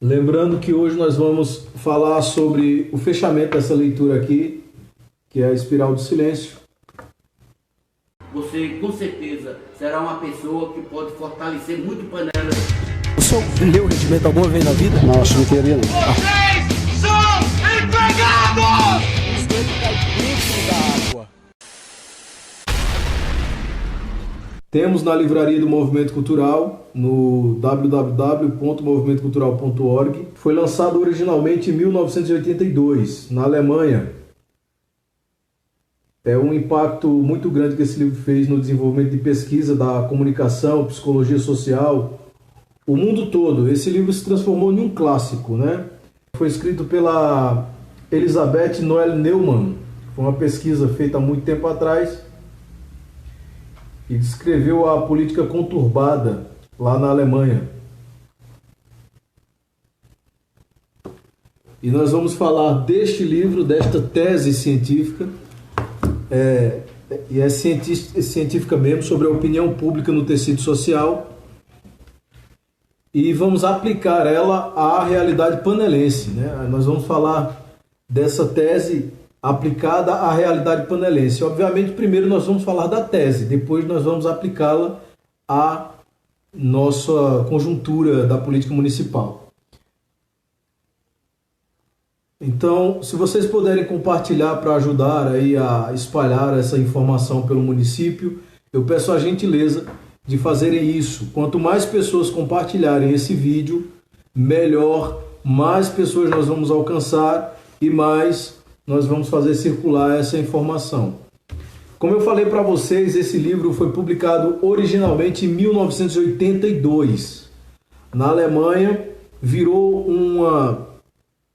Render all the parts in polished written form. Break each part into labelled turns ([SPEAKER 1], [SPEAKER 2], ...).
[SPEAKER 1] Lembrando que hoje nós vamos falar sobre o fechamento dessa leitura aqui, que é a Espiral do Silêncio.
[SPEAKER 2] Você com certeza será uma pessoa que pode fortalecer muito Panelas.
[SPEAKER 3] O senhor leu o regimento alguma vez na vida?
[SPEAKER 4] Não, acho que não queria não.
[SPEAKER 5] Vocês são empregados!
[SPEAKER 3] Os dois caem dentro da água.
[SPEAKER 1] Temos na livraria do Movimento Cultural, no www.movimentocultural.org. Foi lançado originalmente em 1982, na Alemanha. É um impacto muito grande que esse livro fez no desenvolvimento de pesquisa da comunicação, psicologia social, o mundo todo. Esse livro se transformou em um clássico, né? Foi escrito pela Elisabeth Noelle Neumann. Foi uma pesquisa feita há muito tempo atrás e descreveu a política conturbada lá na Alemanha. E nós vamos falar deste livro, desta tese científica, e é científica mesmo, sobre a opinião pública no tecido social, e vamos aplicar ela à realidade panelense, né? Nós vamos falar dessa tese aplicada à realidade panelense. Obviamente, primeiro nós vamos falar da tese, depois nós vamos aplicá-la à nossa conjuntura da política municipal. Então, se vocês puderem compartilhar para ajudar aí a espalhar essa informação pelo município, eu peço a gentileza de fazerem isso. Quanto mais pessoas compartilharem esse vídeo, melhor, mais pessoas nós vamos alcançar e mais nós vamos fazer circular essa informação. Como eu falei para vocês, esse livro foi publicado originalmente em 1982. Na Alemanha, virou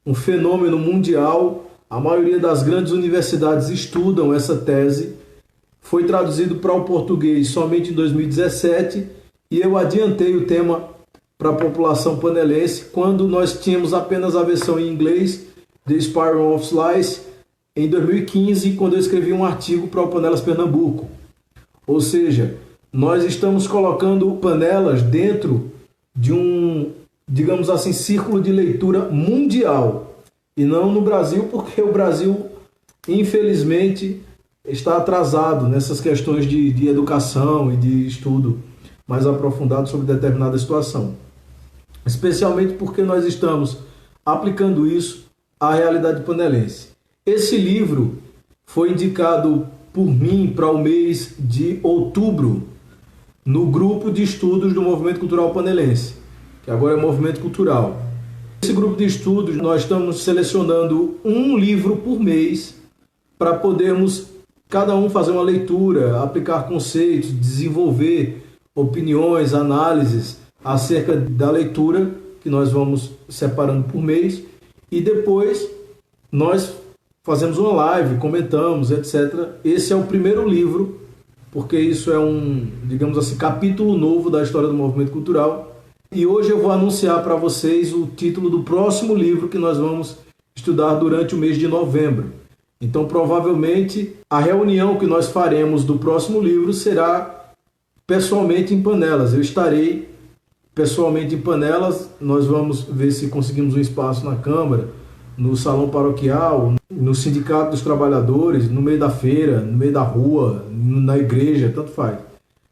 [SPEAKER 1] um fenômeno mundial. A maioria das grandes universidades estudam essa tese. Foi traduzido para o português somente em 2017 e eu adiantei o tema para a população panelense quando nós tínhamos apenas a versão em inglês, The Spiral of Lies, em 2015, quando eu escrevi um artigo para o Panelas Pernambuco. Ou seja, nós estamos colocando Panelas dentro de um, digamos assim, círculo de leitura mundial. E não no Brasil, porque o Brasil, infelizmente, está atrasado nessas questões de educação e de estudo mais aprofundado sobre determinada situação. Especialmente porque nós estamos aplicando isso à realidade panelense. Esse livro foi indicado por mim para o mês de outubro no grupo de estudos do Movimento Cultural Panelense, que agora é Movimento Cultural. Nesse grupo de estudos nós estamos selecionando um livro por mês para podermos cada um fazer uma leitura, aplicar conceitos, desenvolver opiniões, análises acerca da leitura que nós vamos separando por mês e depois nós fazemos uma live, comentamos, etc. Esse é o primeiro livro, porque isso é um, digamos assim, capítulo novo da história do movimento cultural. E hoje eu vou anunciar para vocês o título do próximo livro que nós vamos estudar durante o mês de novembro. Então, provavelmente, a reunião que nós faremos do próximo livro será pessoalmente em Panelas. Eu estarei pessoalmente em Panelas. Nós vamos ver se conseguimos um espaço na Câmara, no Salão Paroquial, no Sindicato dos Trabalhadores, no meio da feira, no meio da rua, na igreja, tanto faz.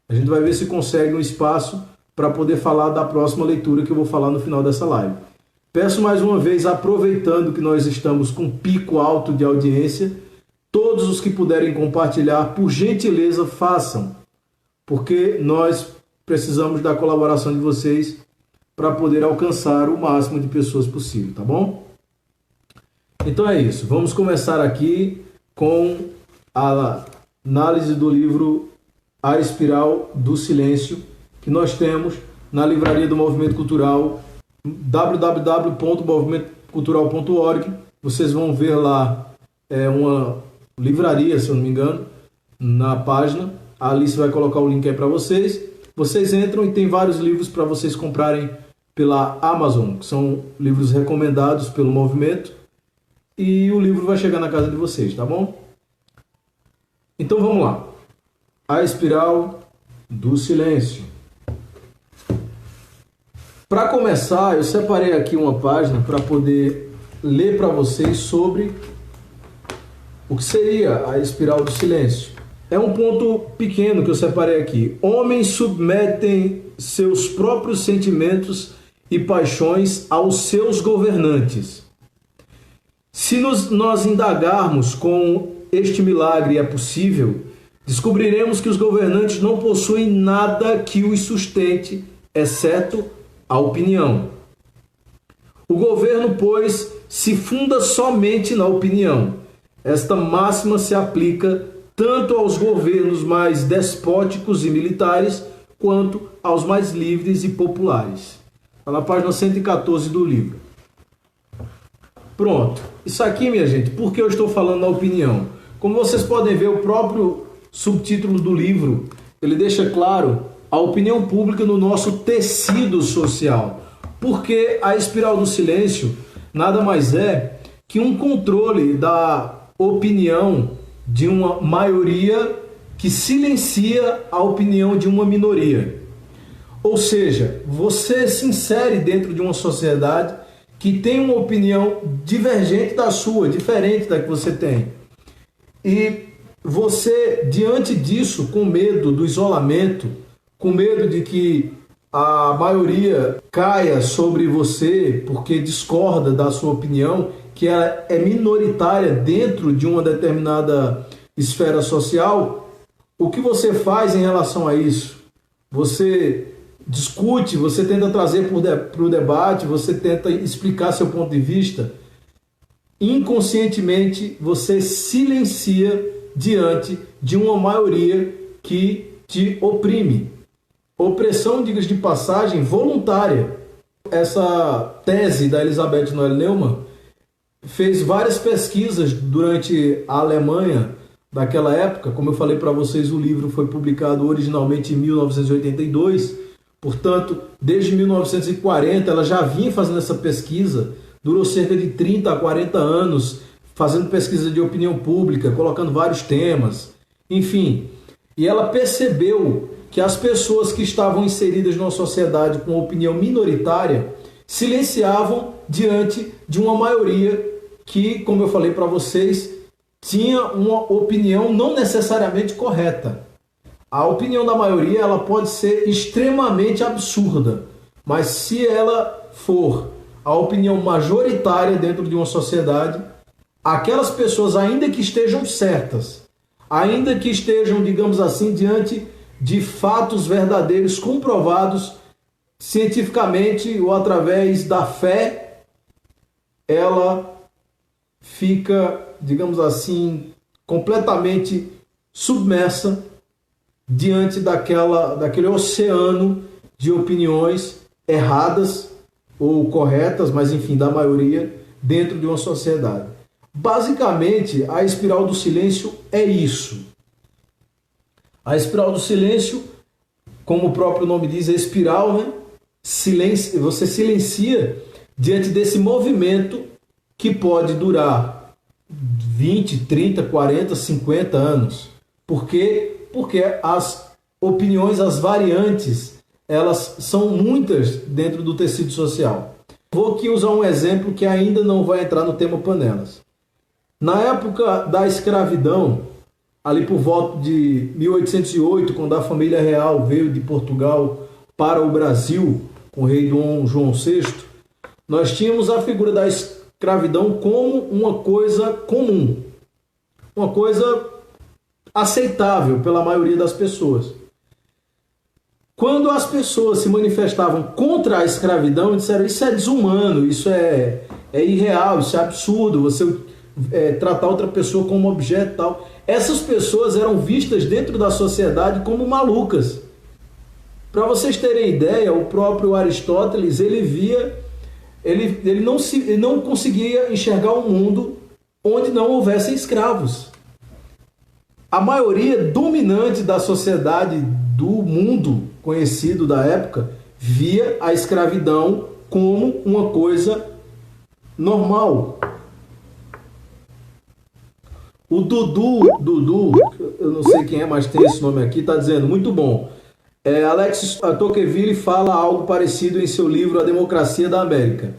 [SPEAKER 1] A gente vai ver se consegue um espaço para poder falar da próxima leitura que eu vou falar no final dessa live. Peço mais uma vez, aproveitando que nós estamos com pico alto de audiência, todos os que puderem compartilhar, por gentileza, façam, porque nós precisamos da colaboração de vocês para poder alcançar o máximo de pessoas possível, tá bom? Então é isso, vamos começar aqui com a análise do livro A Espiral do Silêncio, que nós temos na livraria do Movimento Cultural, www.movimentocultural.org. Vocês vão ver lá uma livraria, se eu não me engano, na página. A Alice vai colocar o link aí para vocês. Vocês entram e tem vários livros para vocês comprarem pela Amazon, que são livros recomendados pelo movimento. E o livro vai chegar na casa de vocês, tá bom? Então vamos lá. A Espiral do Silêncio. Para começar, eu separei aqui uma página para poder ler para vocês sobre o que seria a espiral do silêncio. É um ponto pequeno que eu separei aqui. Homens submetem seus próprios sentimentos e paixões aos seus governantes. Se nós indagarmos com este milagre é possível, descobriremos que os governantes não possuem nada que os sustente, exceto a opinião. O governo, pois, se funda somente na opinião. Esta máxima se aplica tanto aos governos mais despóticos e militares, quanto aos mais livres e populares. Está na página 114 do livro. Pronto. Isso aqui, minha gente, por que eu estou falando na opinião? Como vocês podem ver, o próprio subtítulo do livro, ele deixa claro a opinião pública no nosso tecido social. Porque a espiral do silêncio nada mais é que um controle da opinião de uma maioria que silencia a opinião de uma minoria. Ou seja, você se insere dentro de uma sociedade que tem uma opinião divergente da sua, diferente da que você tem. E você, diante disso, com medo do isolamento, com medo de que a maioria caia sobre você porque discorda da sua opinião, que ela é minoritária dentro de uma determinada esfera social, o que você faz em relação a isso? Você discute, você tenta trazer para o debate, você tenta explicar seu ponto de vista. Inconscientemente, você silencia diante de uma maioria que te oprime. Opressão, diga-se de passagem, voluntária. Essa tese da Elizabeth Noelle Neumann fez várias pesquisas durante a Alemanha daquela época. Como eu falei para vocês, o livro foi publicado originalmente em 1982. Portanto, desde 1940 ela já vinha fazendo essa pesquisa. Durou cerca de 30 a 40 anos fazendo pesquisa de opinião pública, colocando vários temas, enfim. E ela percebeu que as pessoas que estavam inseridas numa sociedade com opinião minoritária silenciavam diante de uma maioria que, como eu falei para vocês, tinha uma opinião não necessariamente correta. A opinião da maioria ela pode ser extremamente absurda, mas se ela for a opinião majoritária dentro de uma sociedade, aquelas pessoas, ainda que estejam certas, ainda que estejam, digamos assim, diante de fatos verdadeiros comprovados cientificamente ou através da fé, ela fica, digamos assim, completamente submersa diante daquele oceano de opiniões erradas ou corretas, mas enfim, da maioria, dentro de uma sociedade. Basicamente, a espiral do silêncio é isso. A espiral do silêncio, como o próprio nome diz, é espiral, né? Silêncio, você silencia diante desse movimento que pode durar 20, 30, 40, 50 anos. Por quê? Porque as opiniões, as variantes, elas são muitas dentro do tecido social. Vou aqui usar um exemplo que ainda não vai entrar no tema panelas. Na época da escravidão, ali por volta de 1808, quando a família real veio de Portugal para o Brasil, com o rei Dom João VI, nós tínhamos a figura da escravidão como uma coisa comum, uma coisa aceitável pela maioria das pessoas. Quando as pessoas se manifestavam contra a escravidão, disseram: isso é desumano, isso é irreal, isso é absurdo, você tratar outra pessoa como objeto e tal. Essas pessoas eram vistas dentro da sociedade como malucas. Para vocês terem ideia, o próprio Aristóteles, ele não conseguia enxergar um mundo onde não houvessem escravos. A maioria dominante da sociedade do mundo conhecido da época via a escravidão como uma coisa normal. O Dudu, eu não sei quem é, mas tem esse nome aqui, está dizendo: muito bom. Alex Tocqueville fala algo parecido em seu livro A Democracia da América.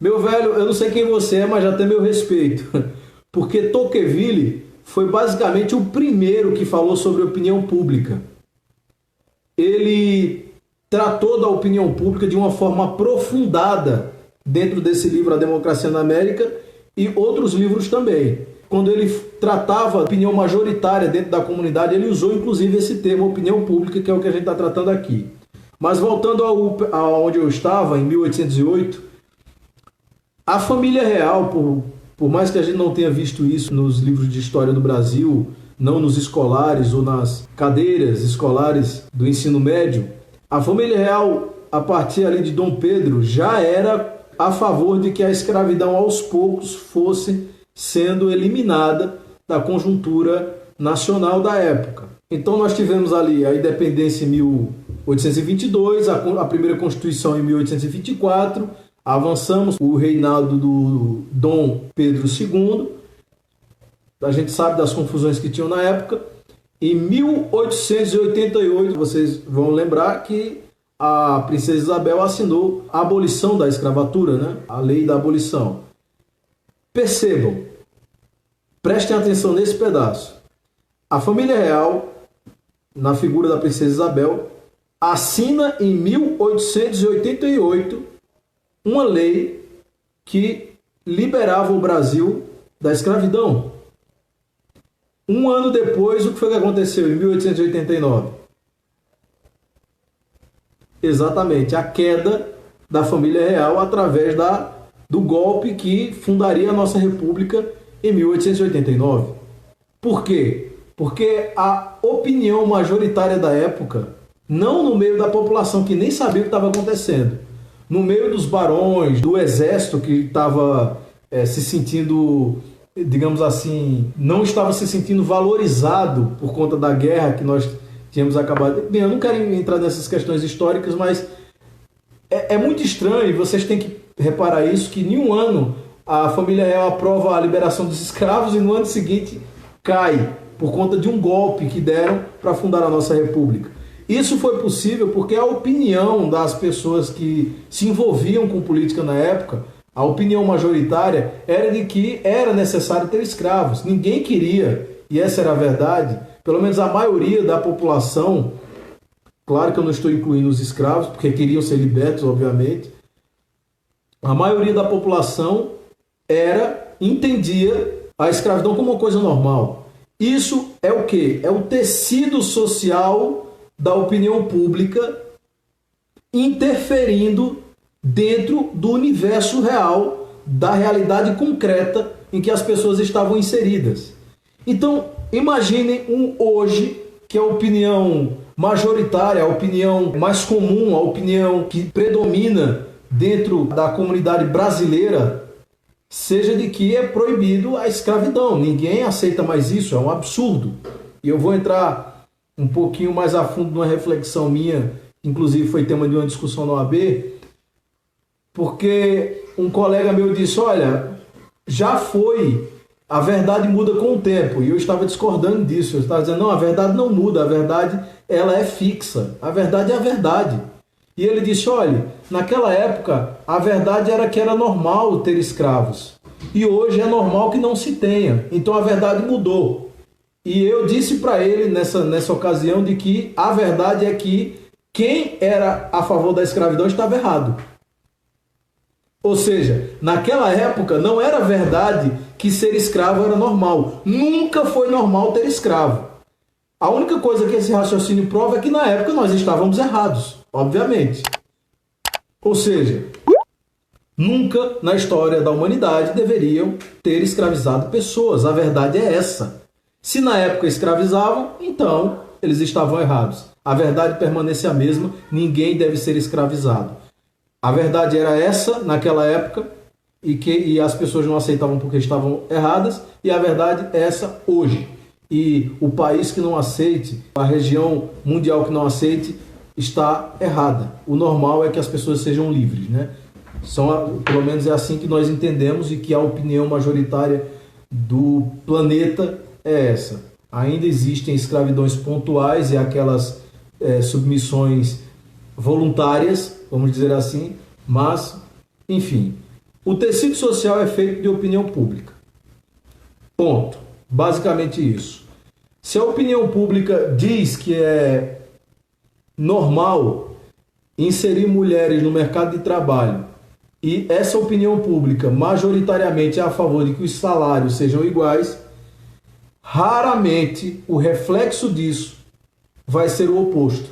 [SPEAKER 1] Meu velho, eu não sei quem você é, mas já tem meu respeito. Porque Tocqueville foi basicamente o primeiro que falou sobre opinião pública. Ele tratou da opinião pública de uma forma aprofundada dentro desse livro A Democracia na América e outros livros também. Quando ele tratava a opinião majoritária dentro da comunidade, ele usou inclusive esse termo opinião pública, que é o que a gente está tratando aqui. Mas voltando aonde eu estava, em 1808, a família real, por mais que a gente não tenha visto isso nos livros de história do Brasil, não nos escolares ou nas cadeiras escolares do ensino médio, a família real, a partir ali de Dom Pedro, já era a favor de que a escravidão aos poucos fosse sendo eliminada da conjuntura nacional da época. Então nós tivemos ali a independência em 1822, a primeira Constituição em 1824, avançamos o reinado do Dom Pedro II, a gente sabe das confusões que tinham na época. Em 1888, vocês vão lembrar que a princesa Isabel assinou a abolição da escravatura, né? A lei da abolição. Percebam, prestem atenção nesse pedaço. A família real, na figura da princesa Isabel, assina em 1888 uma lei que liberava o Brasil da escravidão. Um ano depois, o que foi que aconteceu em 1889? Exatamente, a queda da família real através do golpe que fundaria a nossa república em 1889. Por quê? Porque a opinião majoritária da época, não no meio da população que nem sabia o que estava acontecendo, no meio dos barões, do exército que estava se sentindo, digamos assim, não estava se sentindo valorizado por conta da guerra que nós tínhamos acabado. Bem, eu não quero entrar nessas questões históricas, mas é muito estranho, e vocês têm que reparar isso, que em um ano a família real aprova a liberação dos escravos e no ano seguinte cai por conta de um golpe que deram para fundar a nossa república. Isso foi possível porque a opinião das pessoas que se envolviam com política na época, a opinião majoritária era de que era necessário ter escravos. Ninguém queria, e essa era a verdade, pelo menos a maioria da população, claro que eu não estou incluindo os escravos, porque queriam ser libertos, obviamente, a maioria da população entendia a escravidão como uma coisa normal. Isso é o quê? É o tecido social da opinião pública interferindo dentro do universo real, da realidade concreta em que as pessoas estavam inseridas. Então, imaginem hoje que a opinião majoritária, a opinião mais comum, a opinião que predomina dentro da comunidade brasileira seja de que é proibido a escravidão. Ninguém aceita mais isso, é um absurdo. E eu vou entrar um pouquinho mais a fundo numa reflexão minha, inclusive foi tema de uma discussão na OAB, porque um colega meu disse, olha, já foi, a verdade muda com o tempo, e eu estava discordando disso, eu estava dizendo, não, a verdade não muda, a verdade ela é fixa, a verdade é a verdade. E ele disse, olha, naquela época a verdade era que era normal ter escravos, e hoje é normal que não se tenha, então a verdade mudou. E eu disse para ele nessa ocasião de que a verdade é que quem era a favor da escravidão estava errado. Ou seja, naquela época não era verdade que ser escravo era normal. Nunca foi normal ter escravo. A única coisa que esse raciocínio prova é que na época nós estávamos errados, obviamente. Ou seja, nunca na história da humanidade deveriam ter escravizado pessoas. A verdade é essa. Se na época escravizavam, então eles estavam errados. A verdade permanece a mesma, ninguém deve ser escravizado. A verdade era essa naquela época e as pessoas não aceitavam porque estavam erradas, e a verdade é essa hoje. E o país que não aceite, a região mundial que não aceite, está errada. O normal é que as pessoas sejam livres, né? Pelo menos é assim que nós entendemos e que a opinião majoritária do planeta é essa. Ainda existem escravidões pontuais e aquelas submissões voluntárias, vamos dizer assim, mas, enfim, o tecido social é feito de opinião pública. Ponto. Basicamente isso. Se a opinião pública diz que é normal inserir mulheres no mercado de trabalho e essa opinião pública majoritariamente é a favor de que os salários sejam iguais, raramente o reflexo disso vai ser o oposto.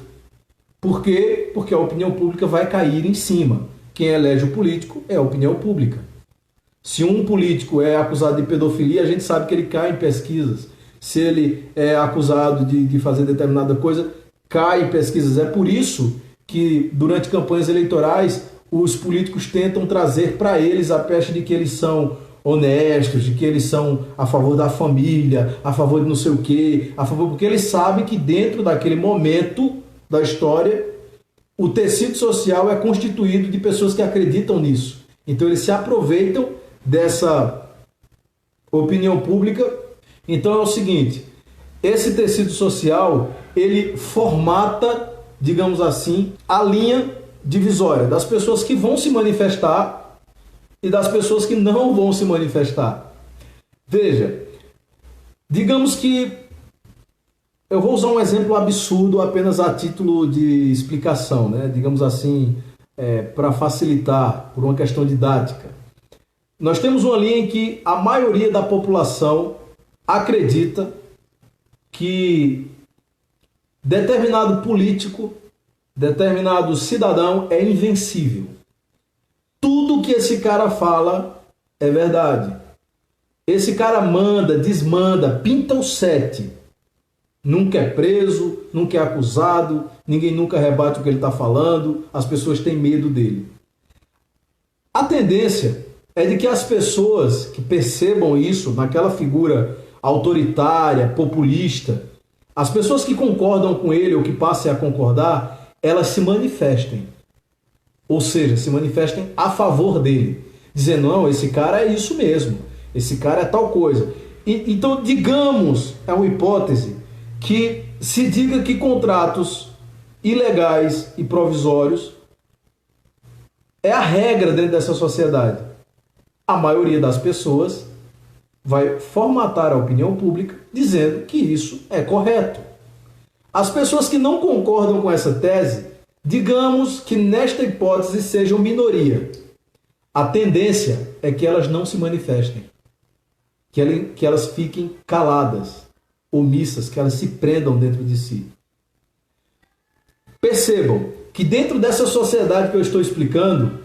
[SPEAKER 1] Por quê? Porque a opinião pública vai cair em cima. Quem elege o político é a opinião pública. Se um político é acusado de pedofilia, a gente sabe que ele cai em pesquisas. Se ele é acusado de fazer determinada coisa, cai em pesquisas. É por isso que, durante campanhas eleitorais, os políticos tentam trazer para eles a pecha de que eles são honestos, de que eles são a favor da família, a favor de não sei o quê, porque eles sabem que dentro daquele momento da história, o tecido social é constituído de pessoas que acreditam nisso. Então eles se aproveitam dessa opinião pública. Então é o seguinte, esse tecido social, ele formata, digamos assim, a linha divisória das pessoas que vão se manifestar e das pessoas que não vão se manifestar. Veja, digamos que eu vou usar um exemplo absurdo apenas a título de explicação, né? Digamos assim, para facilitar, por uma questão didática. Nós temos uma linha em que a maioria da população acredita que determinado político, determinado cidadão é invencível. Tudo que esse cara fala é verdade. Esse cara manda, desmanda, pinta o sete. Nunca é preso, nunca é acusado, ninguém nunca rebate o que ele está falando, as pessoas têm medo dele. A tendência é de que as pessoas que percebam isso naquela figura autoritária, populista, as pessoas que concordam com ele ou que passem a concordar, elas se manifestem. Ou seja, se manifestem a favor dele. Dizendo, não, esse cara é isso mesmo, esse cara é tal coisa. Então, digamos, é uma hipótese, que se diga que contratos ilegais e provisórios é a regra dentro dessa sociedade. A maioria das pessoas vai formatar a opinião pública dizendo que isso é correto. As pessoas que não concordam com essa tese, digamos que nesta hipótese sejam minoria. A tendência é que elas não se manifestem, que elas fiquem caladas, omissas, que elas se prendam dentro de si. Percebam que dentro dessa sociedade que eu estou explicando,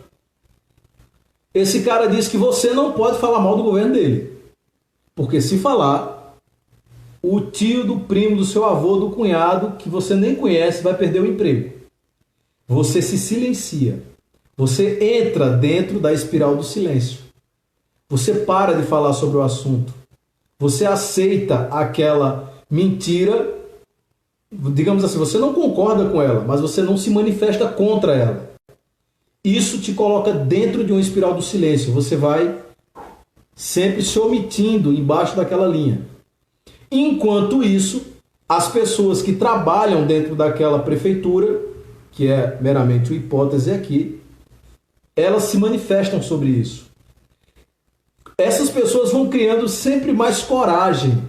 [SPEAKER 1] esse cara diz que você não pode falar mal do governo dele. Porque se falar, o tio do primo, do seu avô, do cunhado, que você nem conhece, vai perder o emprego. Você se silencia. Você entra dentro da espiral do silêncio. Você para de falar sobre o assunto. Você aceita aquela mentira, digamos assim, você não concorda com ela, mas você não se manifesta contra ela. Isso te coloca dentro de uma espiral do silêncio. Você vai sempre se omitindo embaixo daquela linha. Enquanto isso, as pessoas que trabalham dentro daquela prefeitura, que é meramente uma hipótese aqui, elas se manifestam sobre isso. Essas pessoas vão criando sempre mais coragem.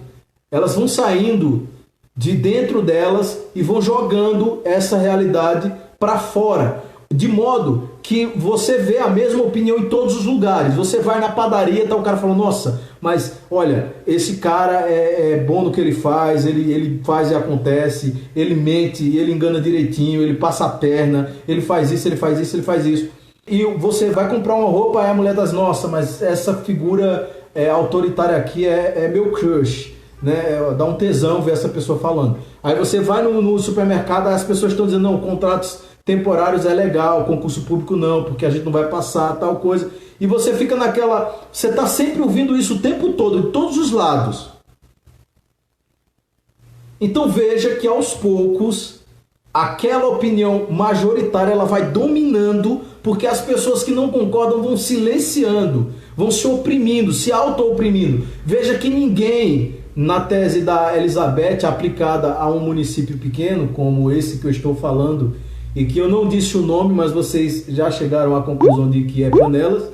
[SPEAKER 1] Elas vão saindo de dentro delas e vão jogando essa realidade para fora. De modo que você vê a mesma opinião em todos os lugares. Você vai na padaria e tá o cara falando, nossa, mas olha, esse cara é bom no que ele faz, ele faz e acontece, ele mente, ele engana direitinho, ele passa a perna, ele faz isso, ele faz isso, ele faz isso. E você vai comprar uma roupa, aí a mulher diz, nossa, mas essa figura autoritária aqui é meu crush, né? Dá um tesão ver essa pessoa falando. Aí você vai no supermercado, aí as pessoas estão dizendo, não, contratos temporários é legal, concurso público não, porque a gente não vai passar, tal coisa. E você fica naquela... Você está sempre ouvindo isso o tempo todo, de todos os lados. Então veja que aos poucos, aquela opinião majoritária ela vai dominando, porque as pessoas que não concordam vão silenciando, vão se oprimindo, se auto-oprimindo. Veja que ninguém na tese da Elizabeth aplicada a um município pequeno, como esse que eu estou falando, e que eu não disse o nome, mas vocês já chegaram à conclusão de que é Panelas,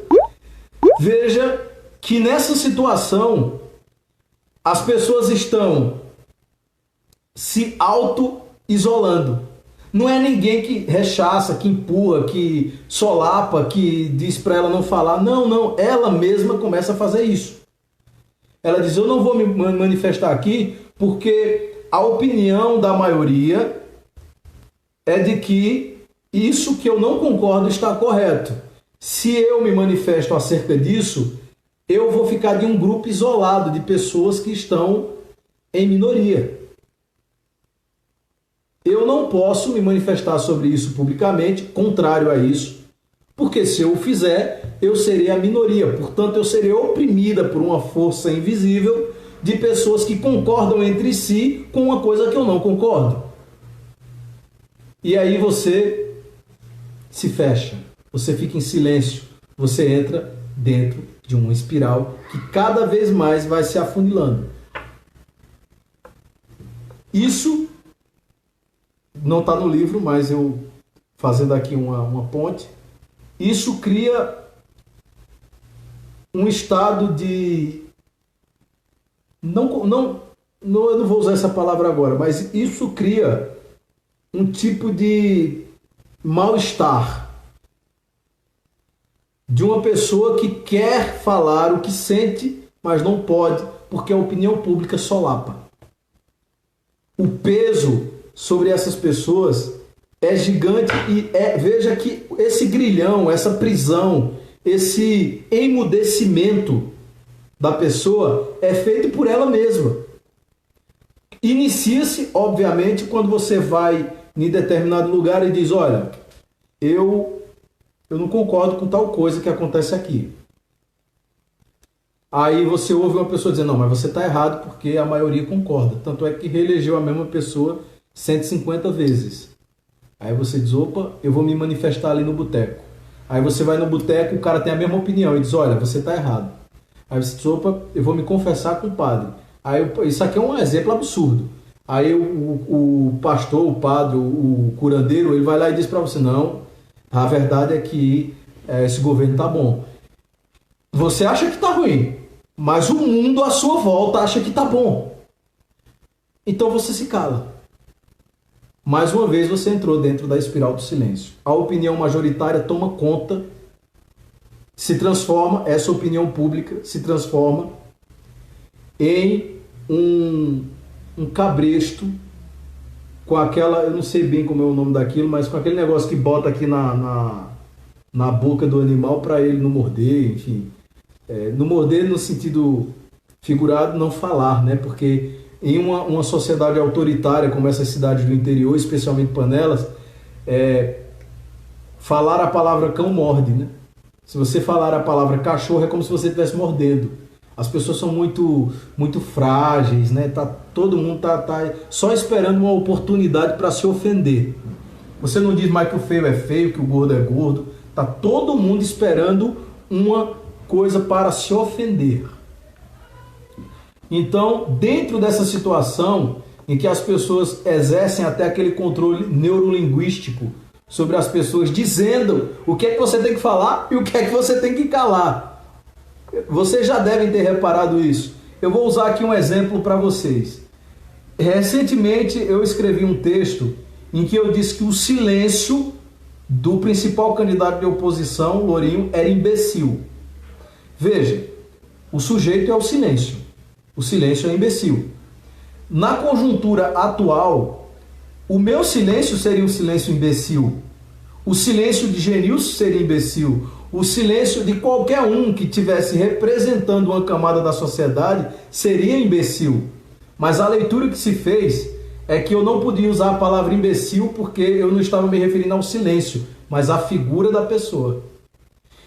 [SPEAKER 1] veja que nessa situação as pessoas estão se auto-isolando. Não é ninguém que rechaça, que empurra, que solapa, que diz para ela não falar. Não, ela mesma começa a fazer isso. Ela diz, eu não vou me manifestar aqui porque a opinião da maioria é de que isso que eu não concordo está correto. Se eu me manifesto acerca disso, eu vou ficar de um grupo isolado de pessoas que estão em minoria. Eu não posso me manifestar sobre isso publicamente, contrário a isso, porque se eu o fizer, eu serei a minoria. Portanto, eu serei oprimida por uma força invisível de pessoas que concordam entre si com uma coisa que eu não concordo. E aí você se fecha, você fica em silêncio, você entra dentro de uma espiral que cada vez mais vai se afunilando. Isso não está no livro, mas eu fazendo aqui uma ponte, isso cria um estado de... eu não vou usar essa palavra agora, mas isso cria um tipo de mal-estar de uma pessoa que quer falar o que sente, mas não pode, porque a opinião pública solapa. O peso sobre essas pessoas é gigante e veja que esse grilhão, essa prisão, esse emudecimento da pessoa é feito por ela mesma. Inicia-se, obviamente, quando você vai em determinado lugar e diz, olha, eu não concordo com tal coisa que acontece aqui. Aí você ouve uma pessoa dizendo, não, mas você está errado porque a maioria concorda. Tanto é que reelegeu a mesma pessoa 150 vezes. Aí você diz, opa, eu vou me manifestar ali no boteco. Aí você vai no boteco, o cara tem a mesma opinião e diz, olha, você está errado. Aí você diz, opa, eu vou me confessar com o padre. Aí, isso aqui é um exemplo absurdo. Aí o pastor, o padre, o curandeiro, ele vai lá e diz para você, não, a verdade é que esse governo está bom. Você acha que está ruim, mas o mundo à sua volta acha que está bom. Então você se cala. Mais uma vez você entrou dentro da espiral do silêncio. A opinião majoritária toma conta, se transforma, essa opinião pública se transforma em um cabresto com aquela, eu não sei bem como é o nome daquilo, mas com aquele negócio que bota aqui na boca do animal para ele não morder, enfim. Não morder no sentido figurado, não falar, né? Porque em uma sociedade autoritária como essas cidades do interior, especialmente Panelas, falar a palavra cão morde, né? Se você falar a palavra cachorro é como se você estivesse mordendo. As pessoas são muito, muito frágeis, né? Todo mundo tá só esperando uma oportunidade para se ofender. Você não diz mais que o feio é feio, que o gordo é gordo. Tá todo mundo esperando uma coisa para se ofender. Então, dentro dessa situação em que as pessoas exercem até aquele controle neurolinguístico sobre as pessoas, dizendo o que é que você tem que falar e o que é que você tem que calar. Vocês já devem ter reparado isso. Eu vou usar aqui um exemplo para vocês. Recentemente eu escrevi um texto em que eu disse que o silêncio do principal candidato de oposição, Lourinho, era imbecil. Veja, o sujeito é o silêncio. O silêncio é imbecil. Na conjuntura atual, o meu silêncio seria um silêncio imbecil. O silêncio de Genilson seria imbecil. O silêncio de qualquer um que estivesse representando uma camada da sociedade seria imbecil. Mas a leitura que se fez é que eu não podia usar a palavra imbecil porque eu não estava me referindo ao silêncio, mas à figura da pessoa.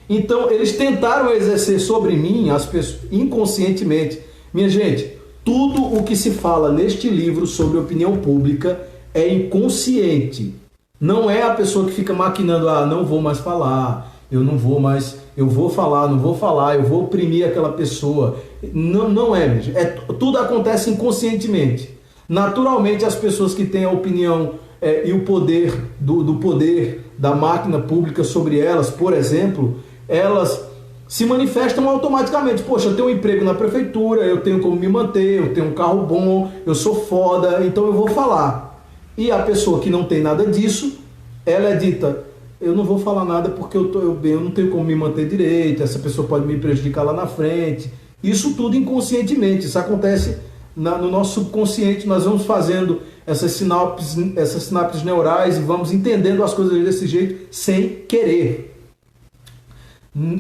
[SPEAKER 1] Então, eles tentaram exercer sobre mim, as pessoas, inconscientemente. Minha gente, tudo o que se fala neste livro sobre opinião pública é inconsciente. Não é a pessoa que fica maquinando, não vou mais falar, eu não vou mais, eu vou falar, não vou falar, eu vou oprimir aquela pessoa. Não é, gente. Tudo acontece inconscientemente. Naturalmente, as pessoas que têm a opinião e o poder do poder da máquina pública sobre elas, por exemplo, elas se manifestam automaticamente. Poxa, eu tenho um emprego na prefeitura, eu tenho como me manter, eu tenho um carro bom, eu sou foda, então eu vou falar. E a pessoa que não tem nada disso, ela é dita, eu não vou falar nada porque eu não tenho como me manter direito, essa pessoa pode me prejudicar lá na frente. Isso tudo inconscientemente, isso acontece no nosso subconsciente. Nós vamos fazendo essas sinapses neurais e vamos entendendo as coisas desse jeito sem querer.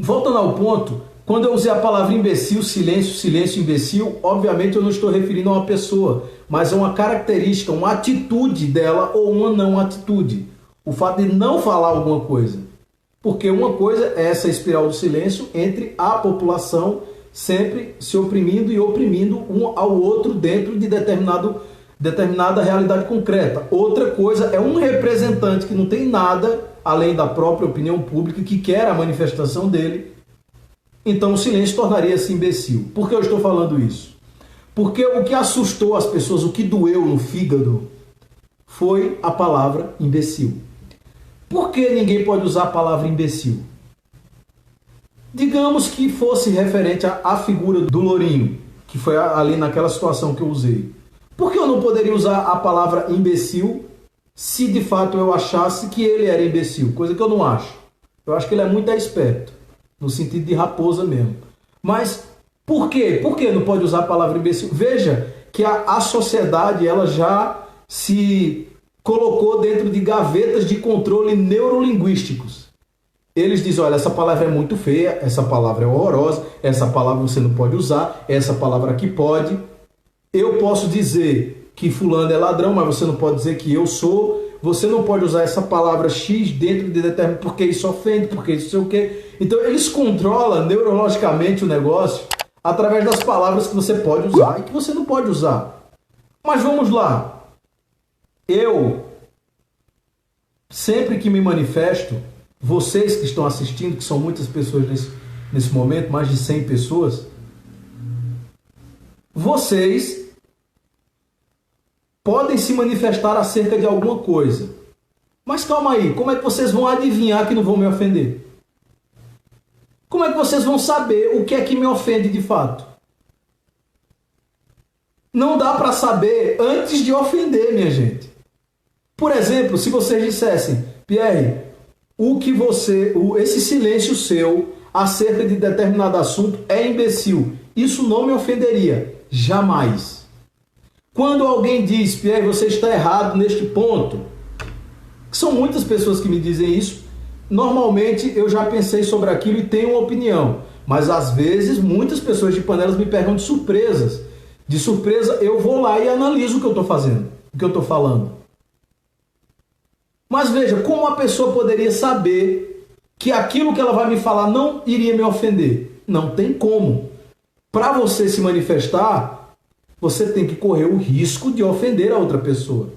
[SPEAKER 1] Voltando ao ponto, quando eu usei a palavra imbecil, silêncio, imbecil, obviamente eu não estou referindo a uma pessoa, mas a uma característica, uma atitude dela ou uma não atitude. O fato de não falar alguma coisa. Porque uma coisa é essa espiral do silêncio entre a população sempre se oprimindo e oprimindo um ao outro dentro de determinada realidade concreta. Outra coisa é um representante que não tem nada além da própria opinião pública, que quer a manifestação dele. Então o silêncio tornaria-se imbecil. Por que eu estou falando isso? Porque o que assustou as pessoas, o que doeu no fígado, foi a palavra imbecil. Por que ninguém pode usar a palavra imbecil? Digamos que fosse referente à figura do Lourinho, que foi ali naquela situação que eu usei. Por que eu não poderia usar a palavra imbecil se de fato eu achasse que ele era imbecil? Coisa que eu não acho. Eu acho que ele é muito esperto, no sentido de raposa mesmo. Mas por quê? Por que não pode usar a palavra imbecil? Veja que a sociedade ela já se colocou dentro de gavetas de controle neurolinguísticos. Eles dizem, olha, essa palavra é muito feia, essa palavra é horrorosa, essa palavra você não pode usar, essa palavra aqui pode. Eu posso dizer que fulano é ladrão, mas você não pode dizer que eu sou. Você não pode usar essa palavra X dentro de determinado, porque isso ofende, porque isso sei o quê. Então eles controlam neurologicamente o negócio através das palavras que você pode usar e que você não pode usar. Mas vamos lá. Eu, sempre que me manifesto, vocês que estão assistindo, que são muitas pessoas nesse momento, mais de 100 pessoas, vocês podem se manifestar acerca de alguma coisa. Mas calma aí, como é que vocês vão adivinhar que não vão me ofender? Como é que vocês vão saber o que é que me ofende de fato? Não dá para saber antes de ofender, minha gente. Por exemplo, se vocês dissessem, Pierre, esse silêncio seu acerca de determinado assunto é imbecil, isso não me ofenderia, jamais. Quando alguém diz, Pierre, você está errado neste ponto, são muitas pessoas que me dizem isso, normalmente eu já pensei sobre aquilo e tenho uma opinião, mas às vezes muitas pessoas de Panelas me pegam de surpresas. De surpresa eu vou lá e analiso o que eu estou fazendo, o que eu estou falando. Mas veja, como a pessoa poderia saber que aquilo que ela vai me falar não iria me ofender? Não tem como. Para você se manifestar, você tem que correr o risco de ofender a outra pessoa.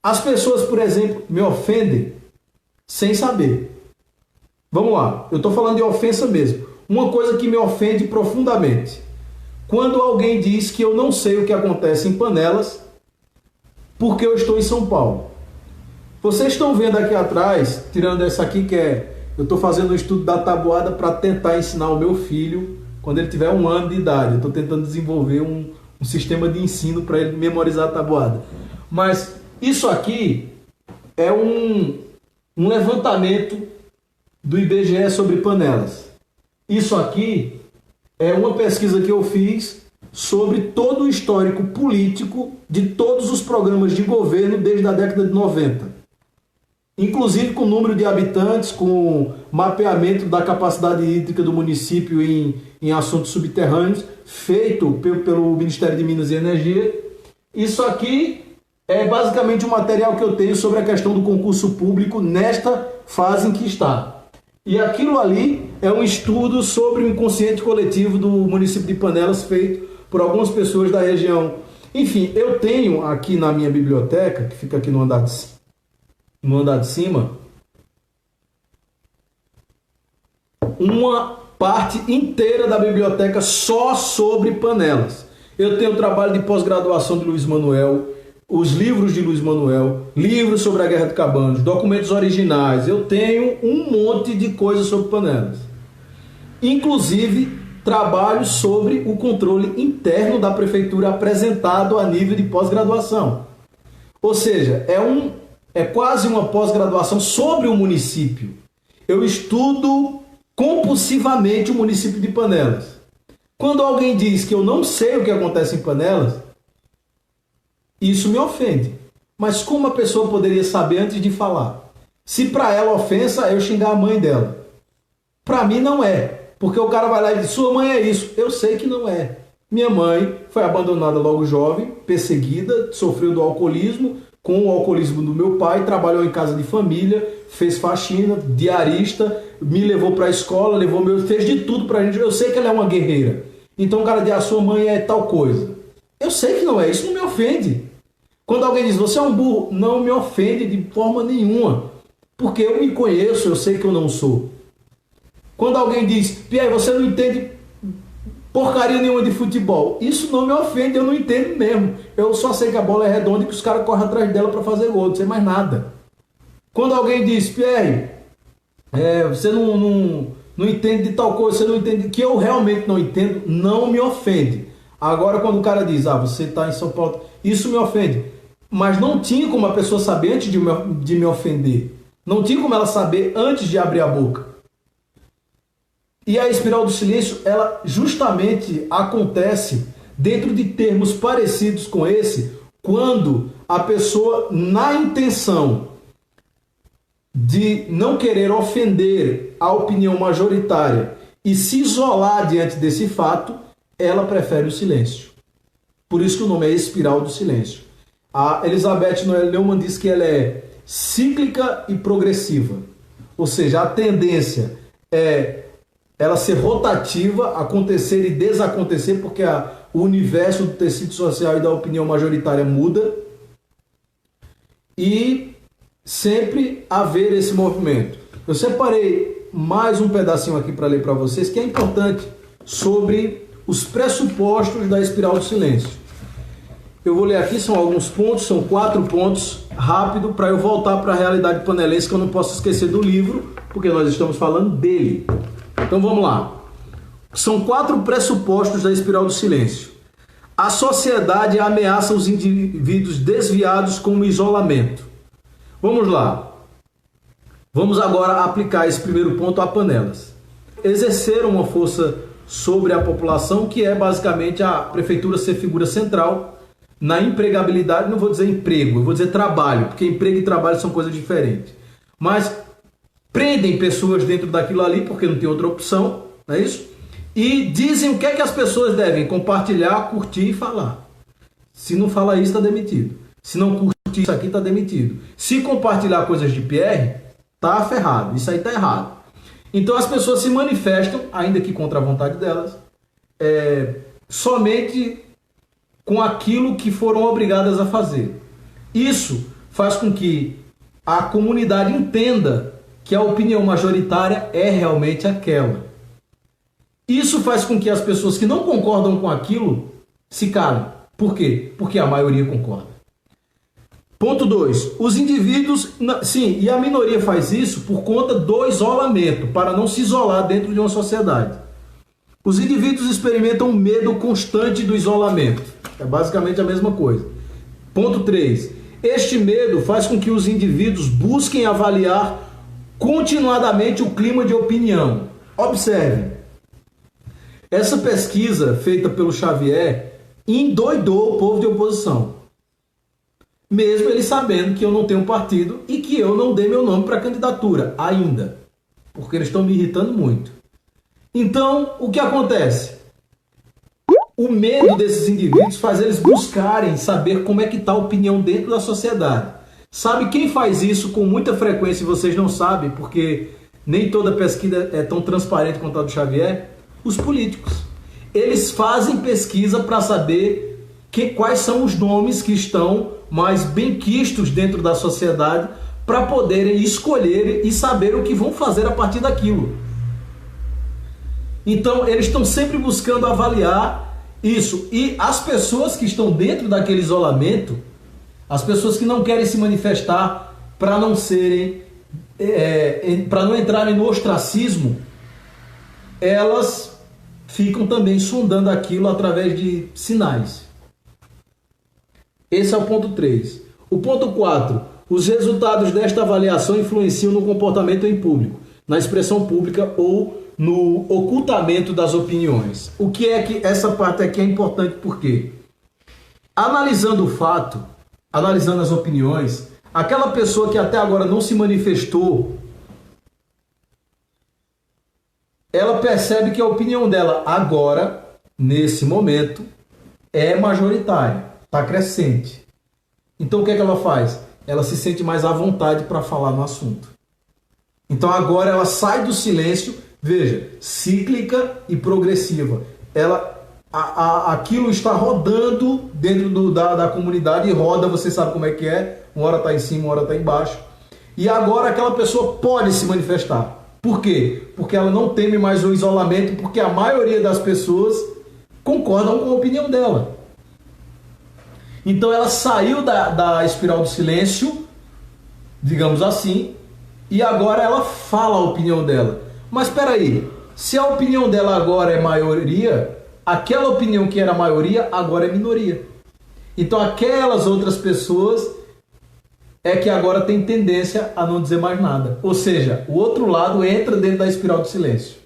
[SPEAKER 1] As pessoas, por exemplo, me ofendem sem saber. Vamos lá, eu estou falando de ofensa mesmo. Uma coisa que me ofende profundamente. Quando alguém diz que eu não sei o que acontece em Panelas porque eu estou em São Paulo. Vocês estão vendo aqui atrás, tirando essa aqui que eu estou fazendo um estudo da tabuada para tentar ensinar o meu filho quando ele tiver 1 ano de idade. Eu estou tentando desenvolver um sistema de ensino para ele memorizar a tabuada. Mas isso aqui é um levantamento do IBGE sobre Panelas. Isso aqui é uma pesquisa que eu fiz sobre todo o histórico político de todos os programas de governo desde a década de 90. Inclusive com o número de habitantes, com mapeamento da capacidade hídrica do município em assuntos subterrâneos, feito pelo Ministério de Minas e Energia. Isso aqui é basicamente um material que eu tenho sobre a questão do concurso público nesta fase em que está. E aquilo ali é um estudo sobre o inconsciente coletivo do município de Panelas, feito por algumas pessoas da região. Enfim, eu tenho aqui na minha biblioteca, que fica aqui no andar de cima, uma parte inteira da biblioteca só sobre panelas. Eu tenho o trabalho de pós-graduação de Luiz Manuel, os livros de Luiz Manuel, livros sobre a Guerra de Cabanos, documentos originais. Eu tenho um monte de coisas sobre panelas. Inclusive, trabalho sobre o controle interno da prefeitura apresentado a nível de pós-graduação. Ou seja, é quase uma pós-graduação sobre o município. Eu estudo compulsivamente o município de Panelas. Quando alguém diz que eu não sei o que acontece em Panelas, isso me ofende. Mas como a pessoa poderia saber antes de falar? Se para ela ofensa é eu xingar a mãe dela. Para mim não é. Porque o cara vai lá e diz, sua mãe é isso. Eu sei que não é. Minha mãe foi abandonada logo jovem, perseguida, sofreu do alcoolismo, com o alcoolismo do meu pai, trabalhou em casa de família, fez faxina, diarista, me levou para a escola, fez de tudo pra gente. Eu sei que ela é uma guerreira. Então o cara diz, a sua mãe é tal coisa. Eu sei que não é, isso não me ofende. Quando alguém diz, você é um burro, não me ofende de forma nenhuma. Porque eu me conheço, eu sei que eu não sou. Quando alguém diz, Pierre, você não entende porcaria nenhuma de futebol, isso não me ofende, eu não entendo mesmo. Eu só sei que a bola é redonda e que os caras correm atrás dela para fazer gol, não sei mais nada. Quando alguém diz, Pierre, você não entende de tal coisa, você não entende, que eu realmente não entendo, não me ofende. Agora quando o cara diz, você está em São Paulo, isso me ofende. Mas não tinha como a pessoa saber antes de me ofender. Não tinha como ela saber antes de abrir a boca. E a espiral do silêncio, ela justamente acontece dentro de termos parecidos com esse, quando a pessoa, na intenção de não querer ofender a opinião majoritária e se isolar diante desse fato, ela prefere o silêncio. Por isso que o nome é espiral do silêncio. A Elizabeth Noelle Neumann diz que ela é cíclica e progressiva. Ou seja, a tendência é ela ser rotativa, acontecer e desacontecer, porque o universo do tecido social e da opinião majoritária muda, e sempre haver esse movimento. Eu separei mais um pedacinho aqui para ler para vocês, que é importante, sobre os pressupostos da espiral do silêncio. Eu vou ler aqui, são alguns pontos, são 4 pontos, rápido, para eu voltar para a realidade panelense, que eu não posso esquecer do livro, porque nós estamos falando dele. Então vamos lá. São 4 pressupostos da espiral do silêncio. A sociedade ameaça os indivíduos desviados com o isolamento. Vamos lá. Vamos agora aplicar esse primeiro ponto a Panelas. Exerceram uma força sobre a população, que é basicamente a prefeitura ser figura central na empregabilidade. Não vou dizer emprego, eu vou dizer trabalho, porque emprego e trabalho são coisas diferentes. Mas prendem pessoas dentro daquilo ali, porque não tem outra opção, não é isso? E dizem o que é que as pessoas devem compartilhar, curtir e falar. Se não fala isso, está demitido. Se não curtir isso aqui, está demitido. Se compartilhar coisas de Pierre, está ferrado. Isso aí está errado. Então as pessoas se manifestam, ainda que contra a vontade delas, somente com aquilo que foram obrigadas a fazer. Isso faz com que a comunidade entenda que a opinião majoritária é realmente aquela. Isso faz com que as pessoas que não concordam com aquilo se calem. Por quê? Porque a maioria concorda. Ponto 2. Os indivíduos... Sim, e a minoria faz isso por conta do isolamento, para não se isolar dentro de uma sociedade. Os indivíduos experimentam um medo constante do isolamento. É basicamente a mesma coisa. Ponto 3. Este medo faz com que os indivíduos busquem avaliar continuadamente o clima de opinião. Observe, essa pesquisa feita pelo Xavier endoidou o povo de oposição. Mesmo ele sabendo que eu não tenho partido e que eu não dei meu nome para candidatura ainda. Porque eles estão me irritando muito. Então, o que acontece? O medo desses indivíduos faz eles buscarem saber como é que está a opinião dentro da sociedade. Sabe quem faz isso com muita frequência e vocês não sabem, porque nem toda pesquisa é tão transparente quanto a do Xavier? Os políticos. Eles fazem pesquisa para saber quais são os nomes que estão mais benquistos dentro da sociedade, para poderem escolher e saber o que vão fazer a partir daquilo. Então, eles estão sempre buscando avaliar isso. E as pessoas que estão dentro daquele isolamento, as pessoas que não querem se manifestar para não serem, para não entrarem no ostracismo, elas ficam também sondando aquilo através de sinais. Esse é o ponto 3. O ponto 4. Os resultados desta avaliação influenciam no comportamento em público, na expressão pública ou no ocultamento das opiniões. O que é que essa parte aqui é importante? Porque analisando o fato, analisando as opiniões, aquela pessoa que até agora não se manifestou, ela percebe que a opinião dela agora, nesse momento, é majoritária, está crescente. Então o que é que ela faz? Ela se sente mais à vontade para falar no assunto. Então agora ela sai do silêncio, veja, cíclica e progressiva. Aquilo está rodando dentro da comunidade e roda, você sabe como é que é, uma hora está em cima, uma hora está embaixo. E agora aquela pessoa pode se manifestar. Por quê? Porque ela não teme mais o isolamento, porque a maioria das pessoas concordam com a opinião dela. Então ela saiu da espiral do silêncio, digamos assim, e agora ela fala a opinião dela. Mas espera aí, se a opinião dela agora é maioria, aquela opinião que era maioria agora é minoria. Então aquelas outras pessoas é que agora tem tendência a não dizer mais nada. Ou seja, o outro lado entra dentro da espiral do silêncio.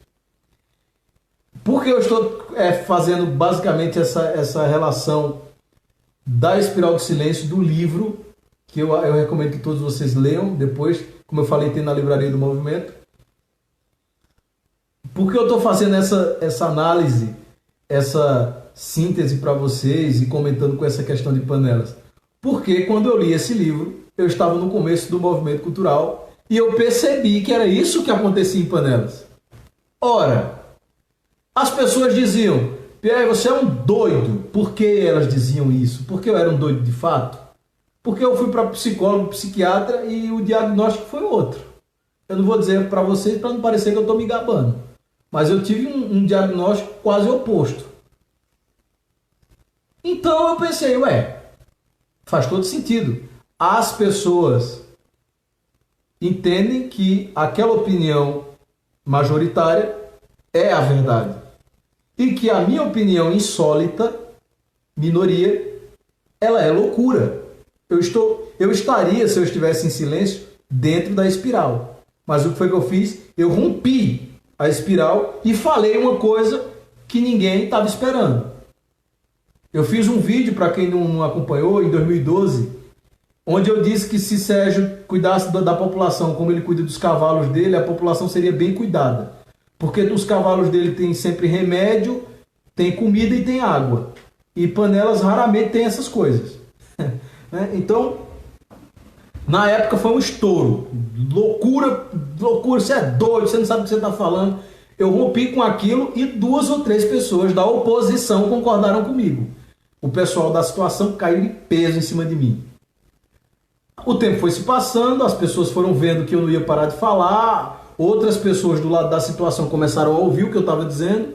[SPEAKER 1] Por que eu estou fazendo basicamente essa relação da espiral do silêncio do livro, que eu recomendo que todos vocês leiam depois, como eu falei, tem na Livraria do Movimento. Por que eu estou fazendo essa análise, essa síntese para vocês e comentando com essa questão de panelas? Porque quando eu li esse livro, eu estava no começo do movimento cultural e eu percebi que era isso que acontecia em Panelas. Ora, as pessoas diziam: Pierre, você é um doido. Por que elas diziam isso? Porque eu era um doido de fato? Porque eu fui para psicólogo, psiquiatra e o diagnóstico foi outro. Eu não vou dizer para vocês para não parecer que eu estou me gabando, mas eu tive um diagnóstico quase oposto. Então eu pensei, faz todo sentido. As pessoas entendem que aquela opinião majoritária é a verdade. E que a minha opinião insólita, minoria, ela é loucura. Eu estaria, se eu estivesse em silêncio, dentro da espiral. Mas o que foi que eu fiz? Eu rompi a espiral e falei uma coisa que ninguém estava esperando. Eu fiz um vídeo, para quem não acompanhou, em 2012, onde eu disse que se Sérgio cuidasse da população como ele cuida dos cavalos dele, a população seria bem cuidada. Porque os cavalos dele tem sempre remédio, tem comida e tem água. E Panelas raramente tem essas coisas. Então, na época foi um estouro. Loucura, você é doido, você não sabe o que você está falando. Eu rompi com aquilo e 2 ou 3 pessoas da oposição concordaram comigo. O pessoal da situação caiu em peso em cima de mim. O tempo foi se passando, as pessoas foram vendo que eu não ia parar de falar, outras pessoas do lado da situação começaram a ouvir o que eu estava dizendo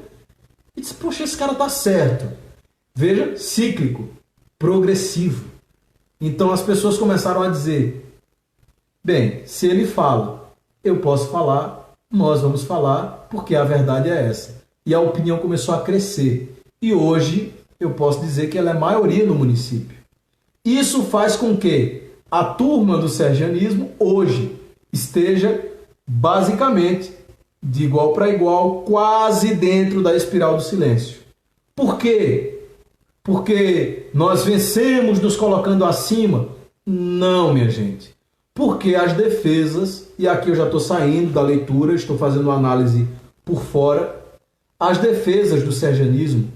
[SPEAKER 1] e disse, poxa, esse cara tá certo. Veja, cíclico, progressivo. Então as pessoas começaram a dizer, bem, se ele fala, eu posso falar, nós vamos falar, porque a verdade é essa. E a opinião começou a crescer. E hoje eu posso dizer que ela é maioria no município. Isso faz com que a turma do sergianismo hoje esteja basicamente de igual para igual, quase dentro da espiral do silêncio. Por quê? Porque nós vencemos nos colocando acima? Não, minha gente. Porque as defesas, e aqui eu já estou saindo da leitura, estou fazendo uma análise por fora, as defesas do sergianismo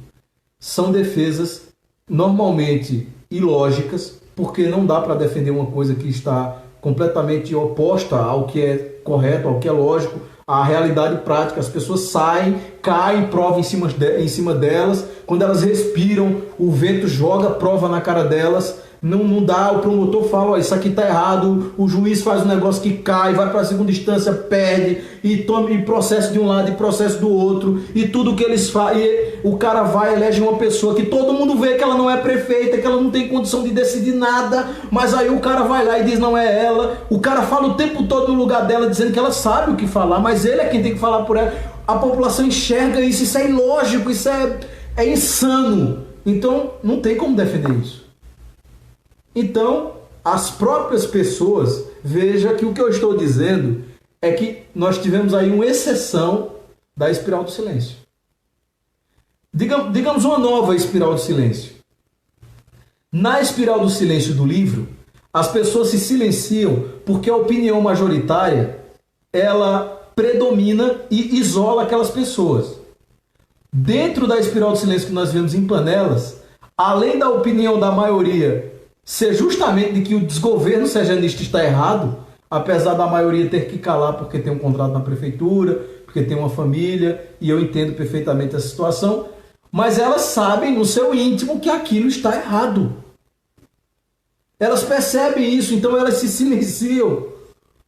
[SPEAKER 1] são defesas normalmente ilógicas, porque não dá para defender uma coisa que está completamente oposta ao que é correto, ao que é lógico, à realidade prática. As pessoas saem, caem, prova em cima delas, quando elas respiram, o vento joga prova na cara delas, não dá, o promotor fala, ó, isso aqui tá errado, o juiz faz um negócio que cai, vai para a segunda instância, perde, e toma e processo de um lado e processo do outro, e tudo que eles fazem, o cara vai, elege uma pessoa que todo mundo vê que ela não é prefeita, que ela não tem condição de decidir nada, mas aí o cara vai lá e diz não é ela, o cara fala o tempo todo no lugar dela, dizendo que ela sabe o que falar, mas ele é quem tem que falar por ela. A população enxerga isso, isso é ilógico, isso é insano. Então, não tem como defender isso. Então, as próprias pessoas, veja que o que eu estou dizendo é que nós tivemos aí uma exceção da espiral do silêncio. Digamos uma nova espiral do silêncio. Na espiral do silêncio do livro, as pessoas se silenciam porque a opinião majoritária, ela predomina e isola aquelas pessoas. Dentro da espiral do silêncio que nós vemos em Panelas, além da opinião da maioria ser justamente de que o desgoverno serjanista está errado, apesar da maioria ter que calar porque tem um contrato na prefeitura, porque tem uma família, e eu entendo perfeitamente essa situação, mas elas sabem no seu íntimo que aquilo está errado. Elas percebem isso, então elas se silenciam,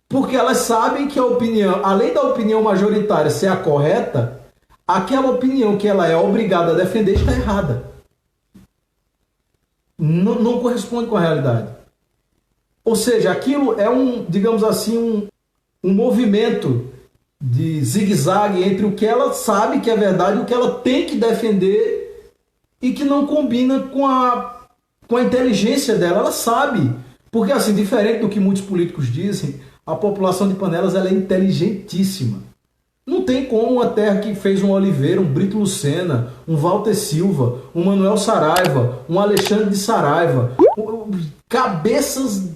[SPEAKER 1] porque elas sabem que a opinião, além da opinião majoritária ser a correta, aquela opinião que ela é obrigada a defender está errada. Não corresponde com a realidade. Ou seja, aquilo é digamos assim, um movimento de zigue-zague entre o que ela sabe que é verdade e o que ela tem que defender e que não combina com a inteligência dela. Ela sabe. Porque, assim, diferente do que muitos políticos dizem, a população de Panelas ela é inteligentíssima. Não tem como uma terra que fez um Oliveira, um Brito Lucena, um Walter Silva, um Manuel Saraiva, um Alexandre de Saraiva, cabeças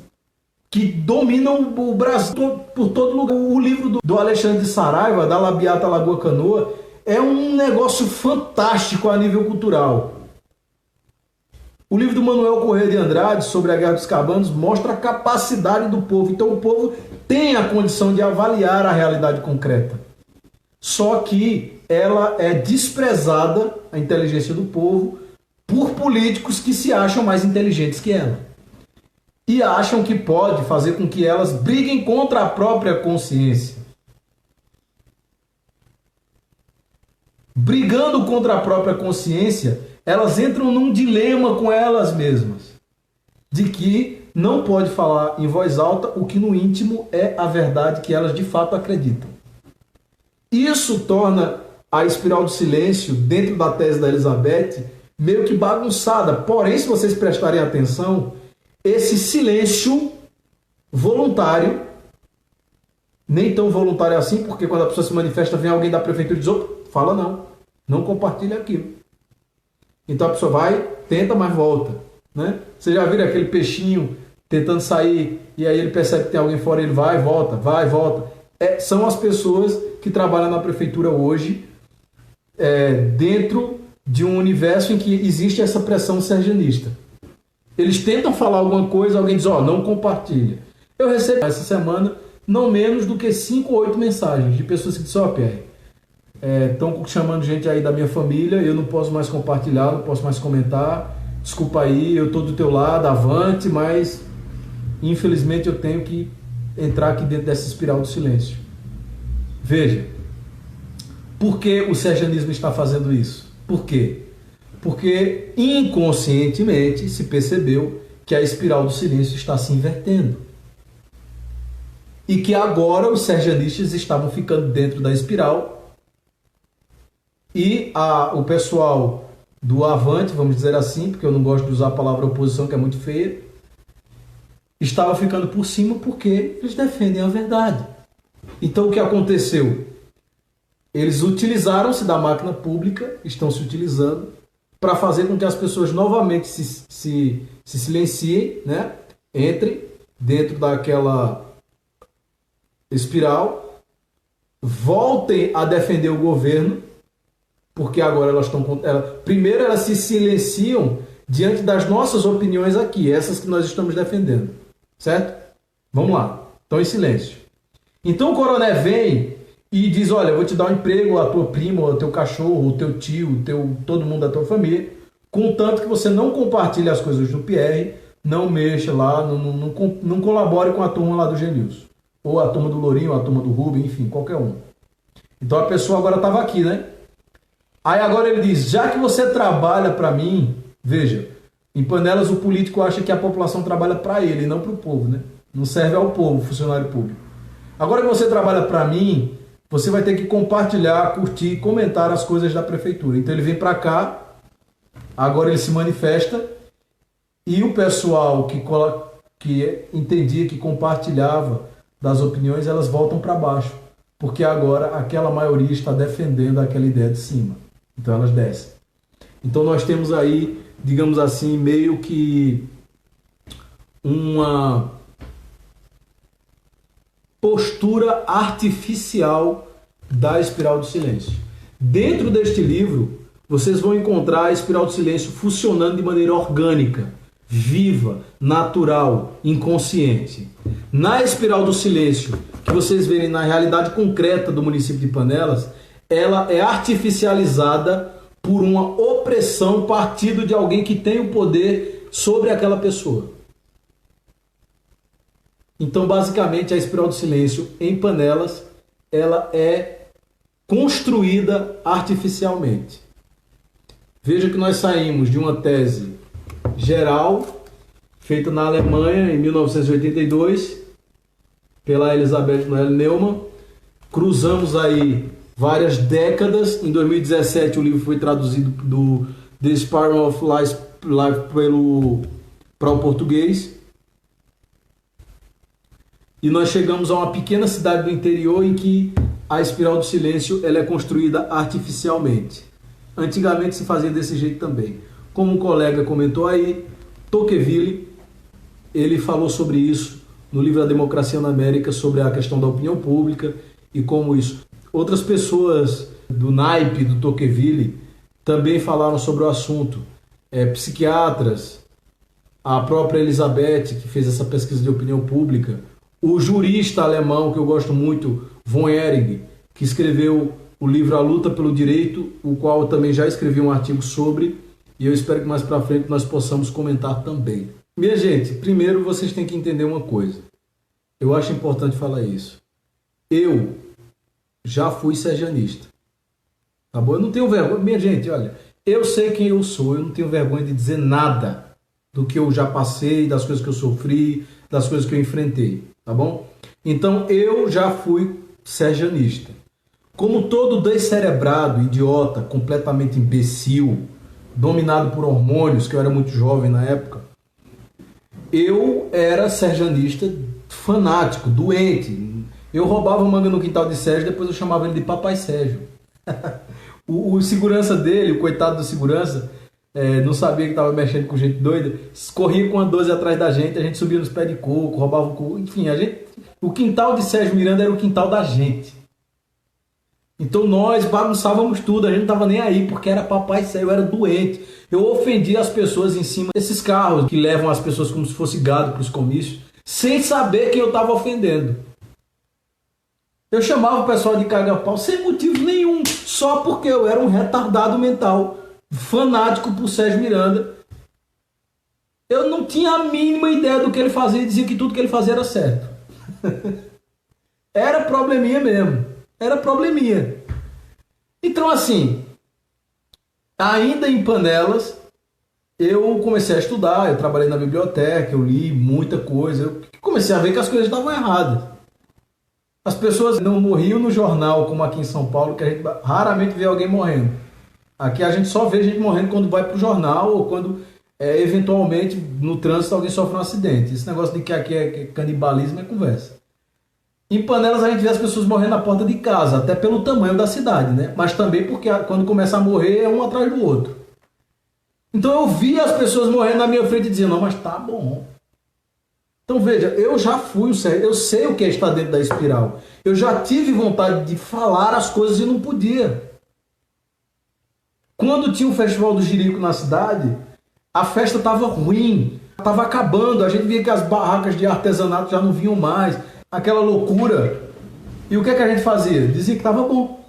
[SPEAKER 1] que dominam o Brasil por todo lugar. O livro do Alexandre de Saraiva, da Labiata Lagoa Canoa, é um negócio fantástico a nível cultural. O livro do Manuel Corrêa de Andrade, sobre a Guerra dos Cabanos, mostra a capacidade do povo. Então o povo tem a condição de avaliar a realidade concreta. Só que ela é desprezada, a inteligência do povo, por políticos que se acham mais inteligentes que ela. E acham que pode fazer com que elas briguem contra a própria consciência. Brigando contra a própria consciência, elas entram num dilema com elas mesmas. De que não pode falar em voz alta o que no íntimo é a verdade que elas de fato acreditam. Isso torna a espiral do silêncio, dentro da tese da Elizabeth, meio que bagunçada. Porém, se vocês prestarem atenção, esse silêncio voluntário, nem tão voluntário assim, porque quando a pessoa se manifesta, vem alguém da prefeitura e diz, opa, fala não compartilha aquilo. Então a pessoa vai, tenta, mas volta. Né? Você já viram aquele peixinho tentando sair, e aí ele percebe que tem alguém fora, ele vai, volta. São as pessoas que trabalham na prefeitura hoje, dentro de um universo em que existe essa pressão serjanista. Eles tentam falar alguma coisa, alguém diz, não compartilha. Eu recebi essa semana não menos do que 5 ou 8 mensagens de pessoas que disseram, Pierre, estão chamando gente aí da minha família, eu não posso mais compartilhar, não posso mais comentar, desculpa aí, eu estou do teu lado, avante, mas infelizmente eu tenho que entrar aqui dentro dessa espiral do silêncio. Veja, por que o serjanismo está fazendo isso? Por quê? Porque inconscientemente se percebeu que a espiral do silêncio está se invertendo. E que agora os serjanistas estavam ficando dentro da espiral e o pessoal do avante, vamos dizer assim, porque eu não gosto de usar a palavra oposição, que é muito feia, estava ficando por cima porque eles defendem a verdade. Então o que aconteceu? Eles utilizaram-se da máquina pública, estão se utilizando, para fazer com que as pessoas novamente se silenciem, né? Entrem dentro daquela espiral, voltem a defender o governo, porque agora elas estão... Primeiro elas se silenciam diante das nossas opiniões aqui, essas que nós estamos defendendo. Certo? Vamos lá. Estão em silêncio. Então o coronel vem e diz, olha, eu vou te dar um emprego, a tua prima, o teu cachorro, o teu tio, todo mundo da tua família, contanto que você não compartilhe as coisas do Pierre, não mexa lá, não colabore com a turma lá do Genilson. Ou a turma do Lourinho, ou a turma do Rubem, enfim, qualquer um. Então a pessoa agora estava aqui, né? Aí agora ele diz, já que você trabalha para mim, veja, em Panelas o político acha que a população trabalha para ele e não para o povo, né? Não serve ao povo, funcionário público. Agora que você trabalha para mim, você vai ter que compartilhar, curtir, comentar as coisas da prefeitura. Então ele vem para cá, agora ele se manifesta e o pessoal que entendia, que compartilhava das opiniões, elas voltam para baixo. Porque agora aquela maioria está defendendo aquela ideia de cima. Então elas descem. Então nós temos aí, digamos assim, meio que uma postura artificial da espiral do silêncio. Dentro deste livro, vocês vão encontrar a espiral do silêncio funcionando de maneira orgânica, viva, natural, inconsciente. Na espiral do silêncio, que vocês verem na realidade concreta do município de Panelas, ela é artificializada por uma opressão partindo de alguém que tem o poder sobre aquela pessoa. Então, basicamente, a espiral do silêncio em Panelas, ela é construída artificialmente. Veja que nós saímos de uma tese geral, feita na Alemanha em 1982, pela Elisabeth Noelle Neumann. Cruzamos aí várias décadas. Em 2017 o livro foi traduzido do The Spiral of Life para o português. E nós chegamos a uma pequena cidade do interior em que a espiral do silêncio ela é construída artificialmente. Antigamente se fazia desse jeito também. Como um colega comentou aí, Tocqueville, ele falou sobre isso no livro A Democracia na América, sobre a questão da opinião pública e como isso. Outras pessoas do naipe do Tocqueville também falaram sobre o assunto. Psiquiatras, a própria Elisabeth, que fez essa pesquisa de opinião pública, o jurista alemão, que eu gosto muito, von Ehring, que escreveu o livro A Luta pelo Direito, o qual eu também já escrevi um artigo sobre, e eu espero que mais para frente nós possamos comentar também. Minha gente, primeiro vocês têm que entender uma coisa. Eu acho importante falar isso. Eu já fui sergianista. Tá bom? Eu não tenho vergonha. Minha gente, olha, eu sei quem eu sou, eu não tenho vergonha de dizer nada do que eu já passei, das coisas que eu sofri, das coisas que eu enfrentei. Tá bom? Então eu já fui sergianista. Como todo descerebrado, idiota, completamente imbecil, dominado por hormônios, que eu era muito jovem na época, eu era sergianista fanático, doente. Eu roubava manga no quintal de Sérgio, depois eu chamava ele de Papai Sérgio. o segurança dele, o coitado do segurança, não sabia que estava mexendo com gente doida, corria com a 12 atrás da gente, a gente subia nos pés de coco, roubava o coco, enfim, o quintal de Sérgio Miranda era o quintal da gente. Então nós bagunçávamos tudo, a gente não estava nem aí, porque era Papai Sérgio, eu era doente. Eu ofendia as pessoas em cima desses carros que levam as pessoas como se fosse gado para os comícios, sem saber quem eu estava ofendendo. Eu chamava o pessoal de caga-pau sem motivo nenhum, só porque eu era um retardado mental, fanático por Sérgio Miranda. Eu não tinha a mínima ideia do que ele fazia e dizia que tudo que ele fazia era certo. Era probleminha mesmo. Era probleminha. Então, assim, ainda em Panelas, eu comecei a estudar, eu trabalhei na biblioteca, eu li muita coisa, eu comecei a ver que as coisas estavam erradas. As pessoas não morriam no jornal, como aqui em São Paulo, que a gente raramente vê alguém morrendo. Aqui a gente só vê gente morrendo quando vai para o jornal ou quando, eventualmente, no trânsito alguém sofre um acidente. Esse negócio de que aqui é canibalismo é conversa. Em Panelas a gente vê as pessoas morrendo na porta de casa, até pelo tamanho da cidade, né? Mas também porque quando começa a morrer é um atrás do outro. Então eu via as pessoas morrendo na minha frente e dizia, não, mas tá bom. Então veja, eu já fui, eu sei o que é estar dentro da espiral. Eu já tive vontade de falar as coisas e não podia. Quando tinha o Festival do Jerico na cidade, a festa estava ruim, estava acabando, a gente via que as barracas de artesanato já não vinham mais, aquela loucura. E o que é que a gente fazia? Dizia que estava bom.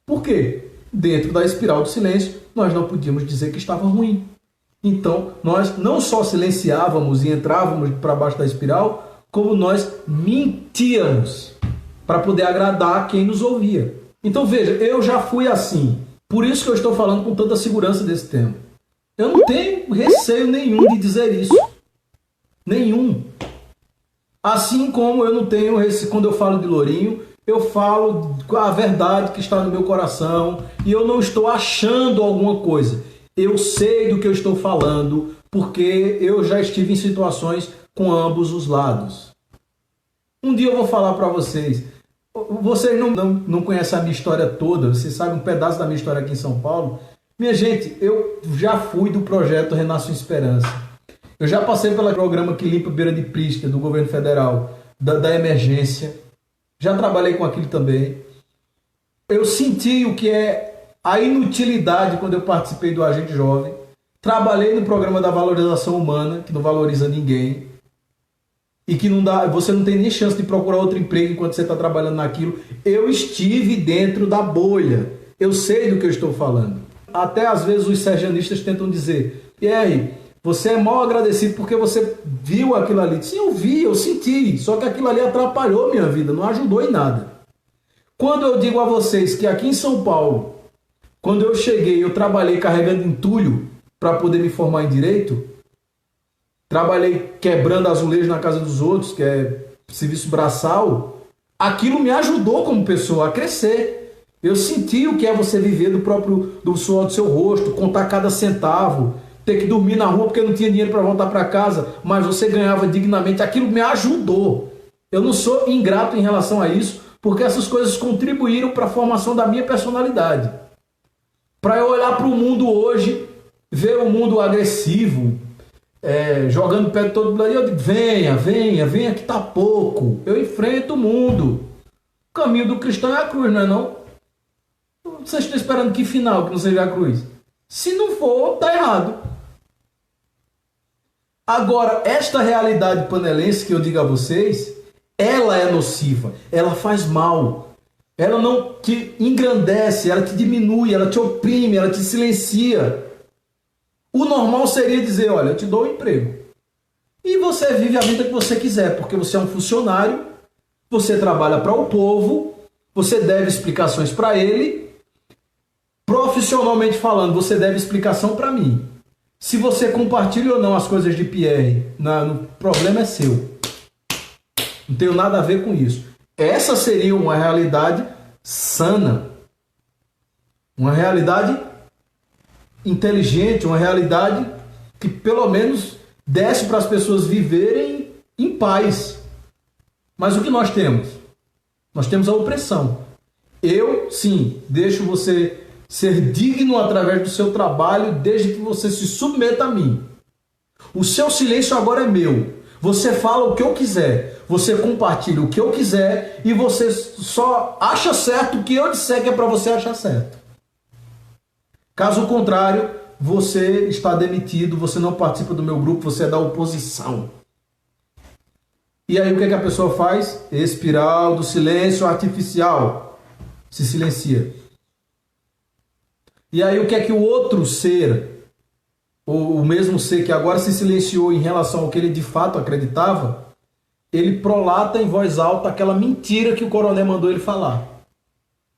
[SPEAKER 1] Por quê? Dentro da espiral do silêncio, nós não podíamos dizer que estava ruim. Então, nós não só silenciávamos e entrávamos para baixo da espiral, como nós mentíamos para poder agradar quem nos ouvia. Então, veja, eu já fui assim. Por isso que eu estou falando com tanta segurança desse tema. Eu não tenho receio nenhum de dizer isso. Nenhum. Assim como eu não tenho receio, quando eu falo de Lourinho, eu falo a verdade que está no meu coração e eu não estou achando alguma coisa. Eu sei do que eu estou falando porque eu já estive em situações com ambos os lados. Um dia eu vou falar para vocês. Vocês não conhecem a minha história toda, vocês sabem um pedaço da minha história aqui em São Paulo. Minha gente, eu já fui do projeto Renasce Esperança. Eu já passei pelo programa que limpa beira de Prisca, do governo federal, da emergência. Já trabalhei com aquilo também. Eu senti o que é a inutilidade quando eu participei do Agente Jovem. Trabalhei no programa da valorização humana, que não valoriza ninguém. E que não dá, você não tem nem chance de procurar outro emprego enquanto você está trabalhando naquilo. Eu estive dentro da bolha. Eu sei do que eu estou falando. Até às vezes os serjanistas tentam dizer: Pierre, você é mal agradecido porque você viu aquilo ali. Sim, eu vi, eu senti. Só que aquilo ali atrapalhou minha vida, não ajudou em nada. Quando eu digo a vocês que aqui em São Paulo, quando eu cheguei, eu trabalhei carregando entulho para poder me formar em direito. Trabalhei quebrando azulejo na casa dos outros, que é serviço braçal. Aquilo me ajudou como pessoa a crescer. Eu senti o que é você viver do suor do seu rosto, contar cada centavo, ter que dormir na rua porque não tinha dinheiro para voltar para casa, mas você ganhava dignamente. Aquilo me ajudou. Eu não sou ingrato em relação a isso, porque essas coisas contribuíram para a formação da minha personalidade. Para eu olhar para o mundo hoje, ver o mundo agressivo, jogando pé de todo mundo, eu digo: venha que tá pouco. Eu enfrento o mundo. O caminho do cristão é a cruz, não é não? Vocês estão esperando que final que não seja a cruz? Se não for, tá errado. Agora, esta realidade panelense que eu digo a vocês, ela é nociva, ela faz mal. Ela não te engrandece, ela te diminui, ela te oprime, ela te silencia. O normal seria dizer: olha, eu te dou um emprego. E você vive a vida que você quiser, porque você é um funcionário, você trabalha para o povo, você deve explicações para ele. Profissionalmente falando, você deve explicação para mim. Se você compartilha ou não as coisas de Pierre, o problema é seu. Não tenho nada a ver com isso. Essa seria uma realidade sana. Uma realidade inteligente, uma realidade que pelo menos desse para as pessoas viverem em paz. Mas o que nós temos? Nós temos a opressão. Eu, sim, deixo você ser digno através do seu trabalho, desde que você se submeta a mim. O seu silêncio agora é meu. Você fala o que eu quiser, você compartilha o que eu quiser e você só acha certo o que eu disser que é para você achar certo. Caso contrário, você está demitido, você não participa do meu grupo, você é da oposição. E aí o que a pessoa faz? Espiral do silêncio artificial. Se silencia. E aí o que o outro ser, ou o mesmo ser que agora se silenciou em relação ao que ele de fato acreditava, ele prolata em voz alta aquela mentira que o coronel mandou ele falar.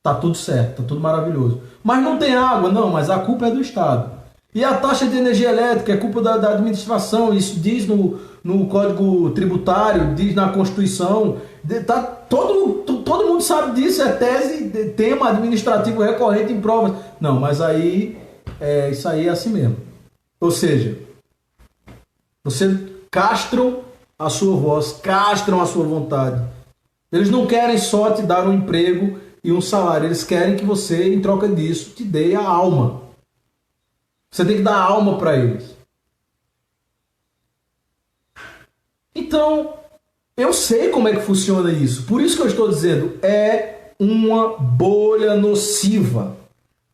[SPEAKER 1] Tá tudo certo, tá tudo maravilhoso. Mas não tem água, não, mas a culpa é do Estado. E a taxa de energia elétrica é culpa da administração, isso diz no Código Tributário, diz na Constituição, todo mundo sabe disso, é tese, tema administrativo recorrente em provas. Não, mas aí, isso aí é assim mesmo. Ou seja, você castram a sua voz, castram a sua vontade. Eles não querem só te dar um emprego e um salário, eles querem que você, em troca disso, te dê a alma. Você tem que dar alma para eles. Então, eu sei como é que funciona isso. Por isso que eu estou dizendo, é uma bolha nociva.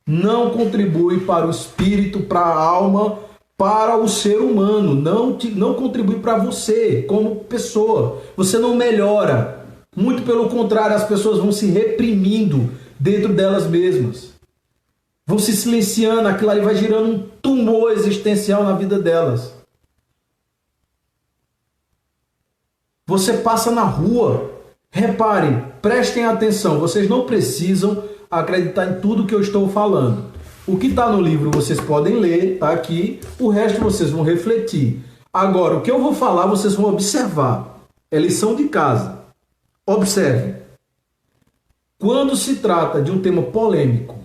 [SPEAKER 1] Não contribui para o espírito, para a alma, para o ser humano. Não contribui para você como pessoa. Você não melhora. Muito pelo contrário, as pessoas vão se reprimindo dentro delas mesmas. Vão se silenciando, aquilo ali vai girando um tumor existencial na vida delas. Você passa na rua, reparem, prestem atenção, vocês não precisam acreditar em tudo que eu estou falando. O que está no livro vocês podem ler, está aqui, o resto vocês vão refletir. Agora, o que eu vou falar vocês vão observar. É lição de casa. Observe. Quando se trata de um tema polêmico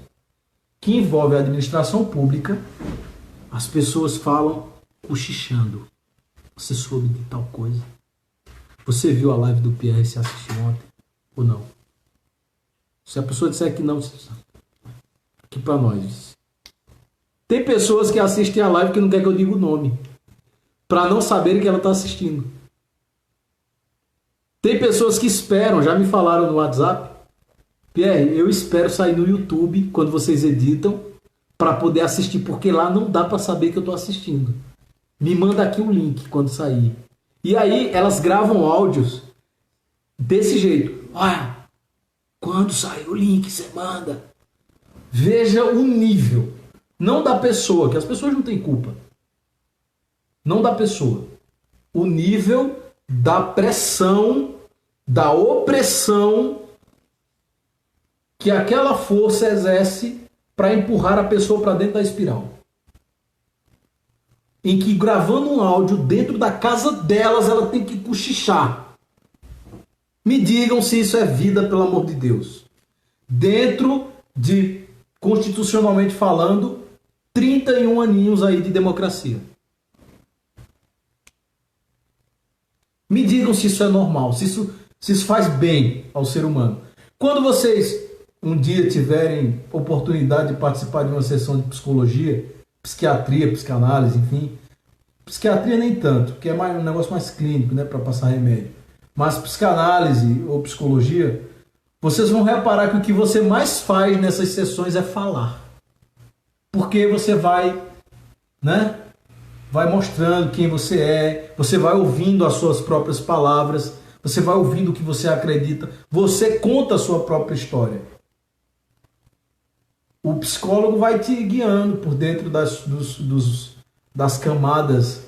[SPEAKER 1] que envolve a administração pública, as pessoas falam cochichando. Você soube de tal coisa? Você viu a live do Pierre se assistiu ontem? Ou não? Se a pessoa disser que não, aqui para nós. Tem pessoas que assistem a live que não quer que eu diga o nome, para não saberem que ela está assistindo. Tem pessoas que esperam, já me falaram no WhatsApp, Pierre, eu espero sair no YouTube quando vocês editam para poder assistir, porque lá não dá para saber que eu estou assistindo. Me manda aqui o link quando sair. E aí elas gravam áudios desse jeito. Olha, quando sair o link, você manda. Veja o nível. Não da pessoa, que as pessoas não têm culpa. Não da pessoa. O nível da pressão, da opressão que aquela força exerce para empurrar a pessoa para dentro da espiral. Em que, gravando um áudio dentro da casa delas, ela tem que cochichar. Me digam se isso é vida, pelo amor de Deus. Dentro de, constitucionalmente falando, 31 aninhos aí de democracia. Me digam se isso é normal, se isso faz bem ao ser humano. Quando vocês um dia tiverem oportunidade de participar de uma sessão de psicologia, psiquiatria, psicanálise, enfim. Psiquiatria nem tanto, porque é um negócio mais clínico, né, para passar remédio. Mas psicanálise ou psicologia, vocês vão reparar que o que você mais faz nessas sessões é falar. Porque você vai, né, vai mostrando quem você é, você vai ouvindo as suas próprias palavras, você vai ouvindo o que você acredita, você conta a sua própria história. O psicólogo vai te guiando por dentro das camadas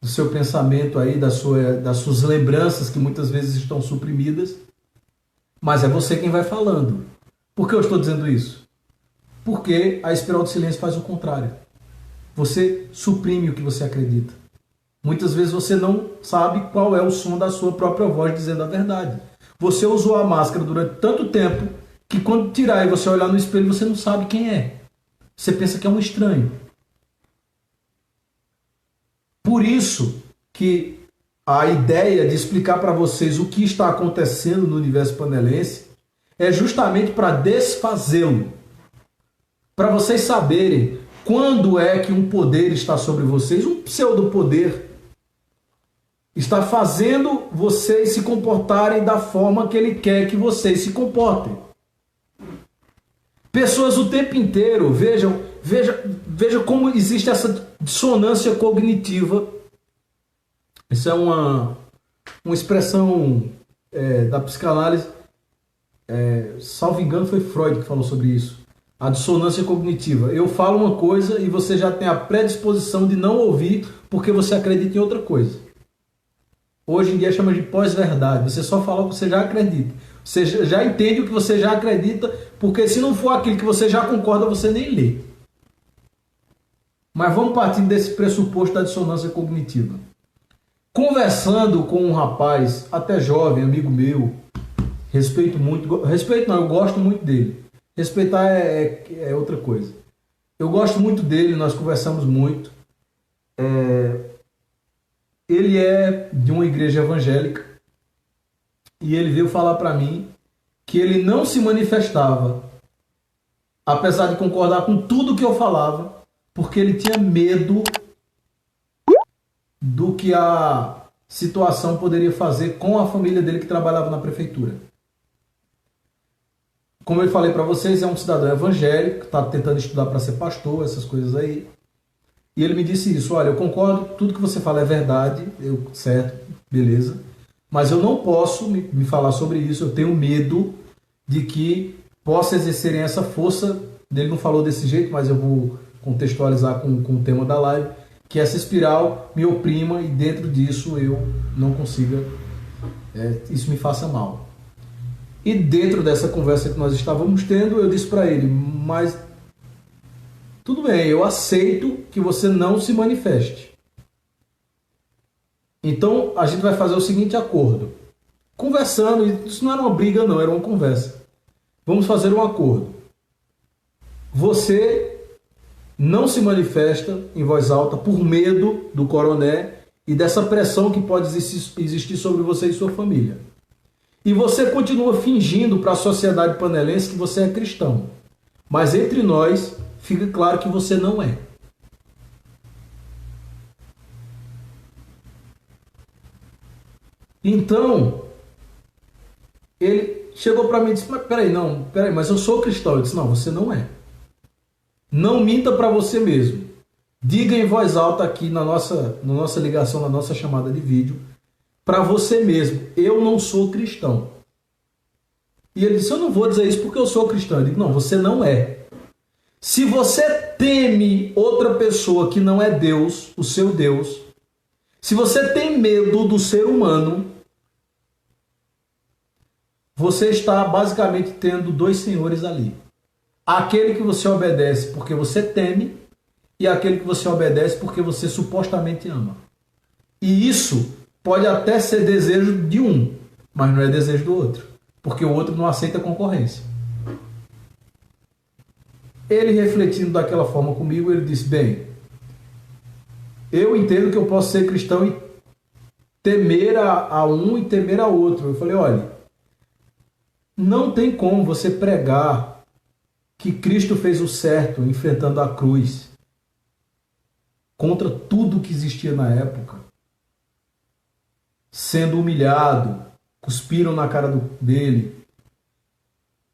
[SPEAKER 1] do seu pensamento aí, das suas lembranças que muitas vezes estão suprimidas. Mas é você quem vai falando. Por que eu estou dizendo isso? Porque a espiral do silêncio faz o contrário. Você suprime o que você acredita. Muitas vezes você não sabe qual é o som da sua própria voz dizendo a verdade. Você usou a máscara durante tanto tempo que quando tirar e você olhar no espelho, você não sabe quem é. Você pensa que é um estranho. Por isso que a ideia de explicar para vocês o que está acontecendo no universo panelense é justamente para desfazê-lo. Para vocês saberem quando é que um poder está sobre vocês, um pseudo-poder, está fazendo vocês se comportarem da forma que ele quer que vocês se comportem. Pessoas o tempo inteiro, veja como existe essa dissonância cognitiva. Isso é uma expressão da psicanálise. Salvo engano, foi Freud que falou sobre isso. A dissonância cognitiva. Eu falo uma coisa e você já tem a predisposição de não ouvir porque você acredita em outra coisa. Hoje em dia chama de pós-verdade. Você só fala o que você já acredita. Você já entende o que você já acredita, porque se não for aquilo que você já concorda, você nem lê. Mas vamos partir desse pressuposto da dissonância cognitiva. Conversando com um rapaz, até jovem, amigo meu, respeito não, eu gosto muito dele. Respeitar é outra coisa. Eu gosto muito dele, nós conversamos muito. Ele é de uma igreja evangélica e ele veio falar para mim que ele não se manifestava, apesar de concordar com tudo que eu falava, porque ele tinha medo do que a situação poderia fazer com a família dele que trabalhava na prefeitura. Como eu falei para vocês, é um cidadão evangélico, está tentando estudar para ser pastor, essas coisas aí. E ele me disse isso: olha, eu concordo, tudo que você fala é verdade, certo, beleza, mas eu não posso me falar sobre isso, eu tenho medo de que possa exercerem essa força. Ele não falou desse jeito, mas eu vou contextualizar com o tema da live, que essa espiral me oprima e dentro disso eu não consiga, isso me faça mal. E dentro dessa conversa que nós estávamos tendo, eu disse para ele, mas tudo bem, eu aceito que você não se manifeste. Então a gente vai fazer o seguinte acordo. Conversando, isso não era uma briga não, era uma conversa. Vamos fazer um acordo. Você não se manifesta em voz alta por medo do coroné e dessa pressão que pode existir sobre você e sua família. E você continua fingindo para a sociedade panelense que você é cristão. Mas entre nós, fica claro que você não é. Então, ele chegou para mim e disse, mas peraí, mas eu sou cristão. Eu disse, não, você não é. Não minta para você mesmo. Diga em voz alta aqui na nossa ligação, na nossa chamada de vídeo, para você mesmo, eu não sou cristão. E ele disse, eu não vou dizer isso porque eu sou cristão. Eu digo, não, você não é. Se você teme outra pessoa que não é Deus, o seu Deus, se você tem medo do ser humano, você está basicamente tendo dois senhores ali. Aquele que você obedece porque você teme e aquele que você obedece porque você supostamente ama. E isso pode até ser desejo de um, mas não é desejo do outro, porque o outro não aceita concorrência. Ele refletindo daquela forma comigo, ele disse, bem, eu entendo que eu posso ser cristão e temer a um e temer a outro. Eu falei, olha, não tem como você pregar que Cristo fez o certo enfrentando a cruz contra tudo que existia na época, sendo humilhado, cuspiram na cara dele,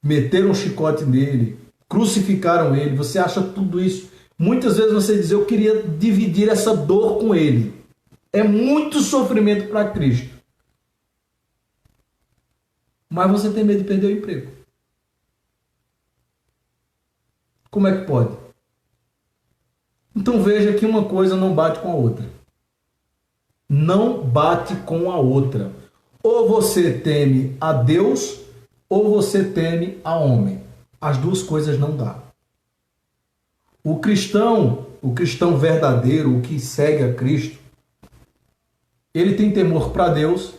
[SPEAKER 1] meteram um chicote nele, crucificaram ele. Você acha tudo isso? Muitas vezes você diz, eu queria dividir essa dor com ele. É muito sofrimento para Cristo. Mas você tem medo de perder o emprego. Como é que pode? Então veja que uma coisa não bate com a outra. Não bate com a outra. Ou você teme a Deus, ou você teme a homem. As duas coisas não dá. O cristão verdadeiro, o que segue a Cristo, ele tem temor para Deus,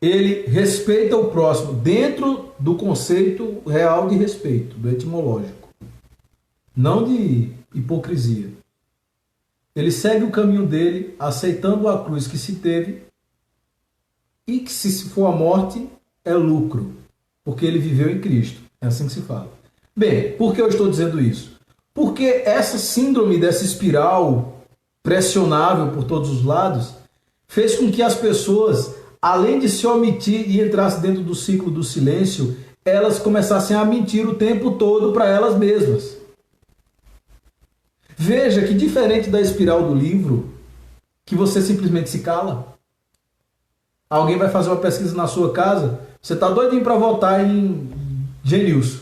[SPEAKER 1] ele respeita o próximo dentro do conceito real de respeito, do etimológico, não de hipocrisia. Ele segue o caminho dele, aceitando a cruz que se teve, e que se for a morte, é lucro, porque ele viveu em Cristo. É assim que se fala. Bem, por que eu estou dizendo isso? Porque essa síndrome dessa espiral pressionável por todos os lados fez com que as pessoas, além de se omitir e entrassem dentro do ciclo do silêncio, elas começassem a mentir o tempo todo para elas mesmas. Veja que diferente da espiral do livro, que você simplesmente se cala. Alguém vai fazer uma pesquisa na sua casa, você está doidinho para votar em Genilson,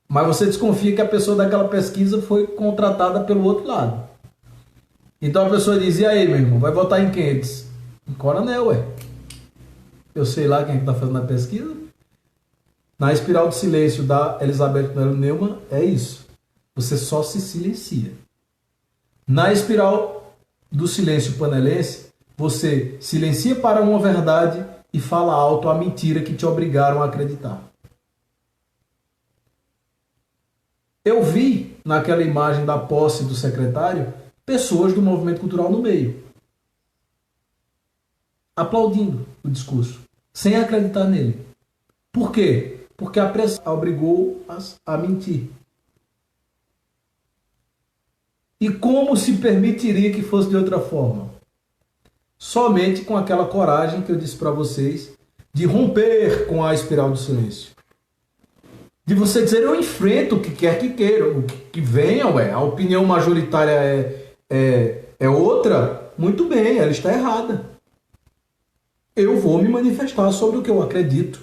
[SPEAKER 1] mas você desconfia que a pessoa daquela pesquisa foi contratada pelo outro lado. Então a pessoa diz, e aí, meu irmão, vai votar em quem? Ele diz, em Coronel, ué. Eu sei lá quem é que está fazendo a pesquisa. Na espiral do silêncio da Elizabeth Neumann, é isso. Você só se silencia. Na espiral do silêncio panelense, você silencia para uma verdade e fala alto a mentira que te obrigaram a acreditar. Eu vi naquela imagem da posse do secretário pessoas do movimento cultural no meio, aplaudindo o discurso, sem acreditar nele. Por quê? Porque a pressão obrigou-as a mentir. E como se permitiria que fosse de outra forma? Somente com aquela coragem que eu disse para vocês, de romper com a espiral do silêncio. De você dizer, eu enfrento o que quer que queira, o que venha, ué, a opinião majoritária é outra, muito bem, ela está errada. Eu vou me manifestar sobre o que eu acredito.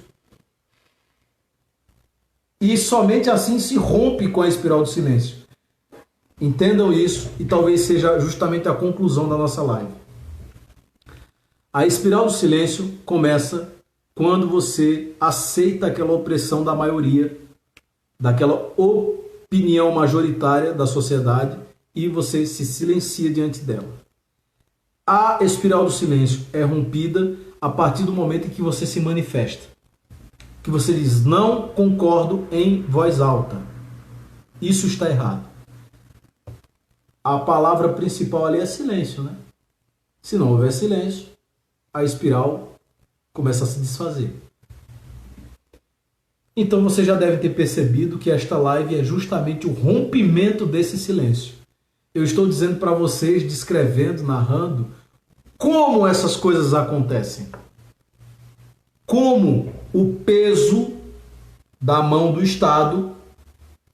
[SPEAKER 1] E somente assim se rompe com a espiral do silêncio. Entendam isso e talvez seja justamente a conclusão da nossa live. A espiral do silêncio começa quando você aceita aquela opressão da maioria, daquela opinião majoritária da sociedade e você se silencia diante dela. A espiral do silêncio é rompida a partir do momento em que você se manifesta. Que você diz, não concordo em voz alta. Isso está errado. A palavra principal ali é silêncio, né? Se não houver silêncio, a espiral começa a se desfazer. Então você já deve ter percebido que esta live é justamente o rompimento desse silêncio. Eu estou dizendo para vocês, descrevendo, narrando, como essas coisas acontecem. Como o peso da mão do Estado,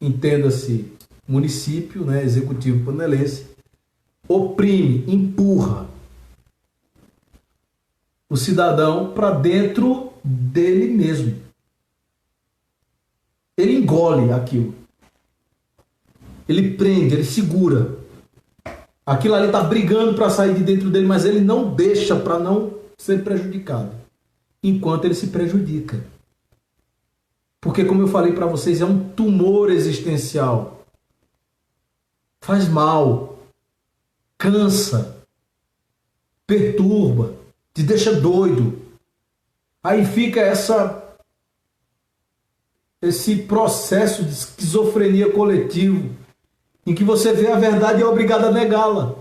[SPEAKER 1] entenda-se município, né, executivo panelense, oprime, empurra o cidadão para dentro dele mesmo. Ele engole aquilo. Ele prende, ele segura. Aquilo ali está brigando para sair de dentro dele, mas ele não deixa para não ser prejudicado. Enquanto ele se prejudica. Porque, como eu falei para vocês, é um tumor existencial. Faz mal. Cansa. Perturba. Te deixa doido. Aí fica esse processo de esquizofrenia coletivo, em que você vê a verdade e é obrigado a negá-la.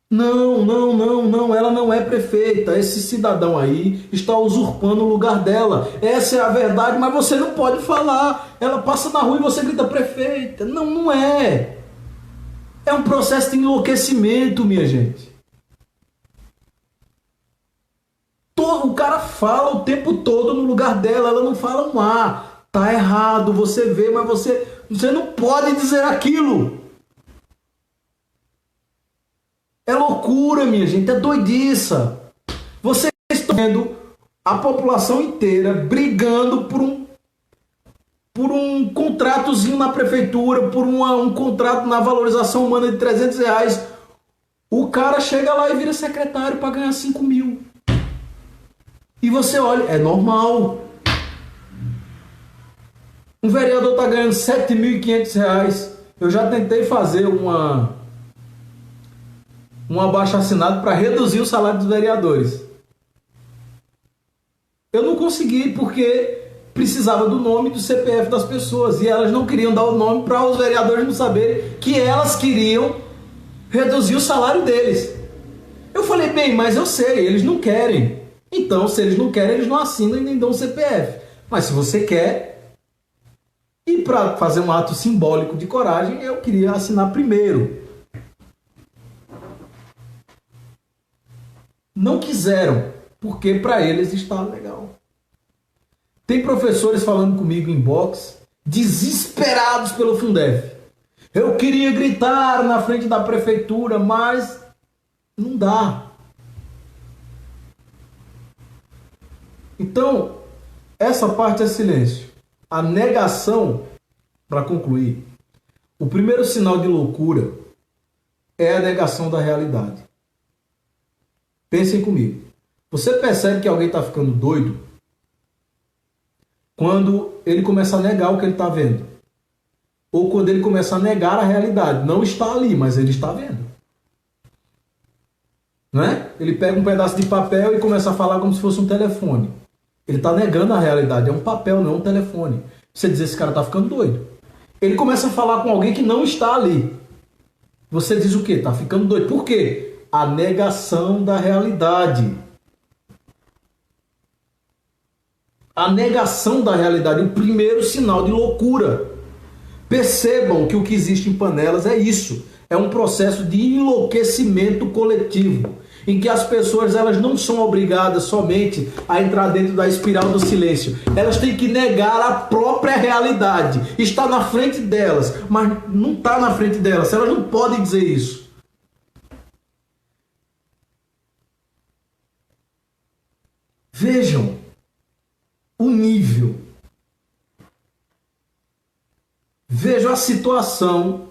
[SPEAKER 1] Não, ela não é prefeita. Esse cidadão aí está usurpando o lugar dela. Essa é a verdade, mas você não pode falar. Ela passa na rua e você grita prefeita. Não é. É um processo de enlouquecimento, minha gente. O cara fala o tempo todo no lugar dela, ela não fala um A. Tá errado, você vê, mas você não pode dizer aquilo. É loucura, minha gente, é doidiça. Vocês estão vendo a população inteira brigando por um contratozinho na prefeitura, por um contrato na valorização humana de R$300. O cara chega lá e vira secretário para ganhar 5 mil. E você olha, é normal. Um vereador está ganhando R$7.500. Eu já tentei fazer um abaixo-assinado para reduzir o salário dos vereadores. Eu não consegui porque precisava do nome do CPF das pessoas. E elas não queriam dar o nome para os vereadores não saberem que elas queriam reduzir o salário deles. Eu falei, bem, mas eu sei, eles não querem. Então, se eles não querem, eles não assinam e nem dão o CPF. Mas se você quer, e para fazer um ato simbólico de coragem, eu queria assinar primeiro. Não quiseram, porque para eles está legal. Tem professores falando comigo em box, desesperados pelo Fundef. Eu queria gritar na frente da prefeitura, mas não dá. Então, essa parte é silêncio. A negação, para concluir, o primeiro sinal de loucura é a negação da realidade. Pensem comigo. Você percebe que alguém está ficando doido quando ele começa a negar o que ele está vendo. Ou quando ele começa a negar a realidade. Não está ali, mas ele está vendo. Não é? Ele pega um pedaço de papel e começa a falar como se fosse um telefone. Ele está negando a realidade. É um papel, não é um telefone. Você diz, esse cara está ficando doido. Ele começa a falar com alguém que não está ali. Você diz o quê? Está ficando doido. Por quê? A negação da realidade. A negação da realidade. O primeiro sinal de loucura. Percebam que o que existe em Panelas é isso. É um processo de enlouquecimento coletivo. Em que as pessoas elas não são obrigadas somente a entrar dentro da espiral do silêncio. Elas têm que negar a própria realidade. Está na frente delas, mas não está na frente delas. Elas não podem dizer isso. Vejam o nível vejo a situação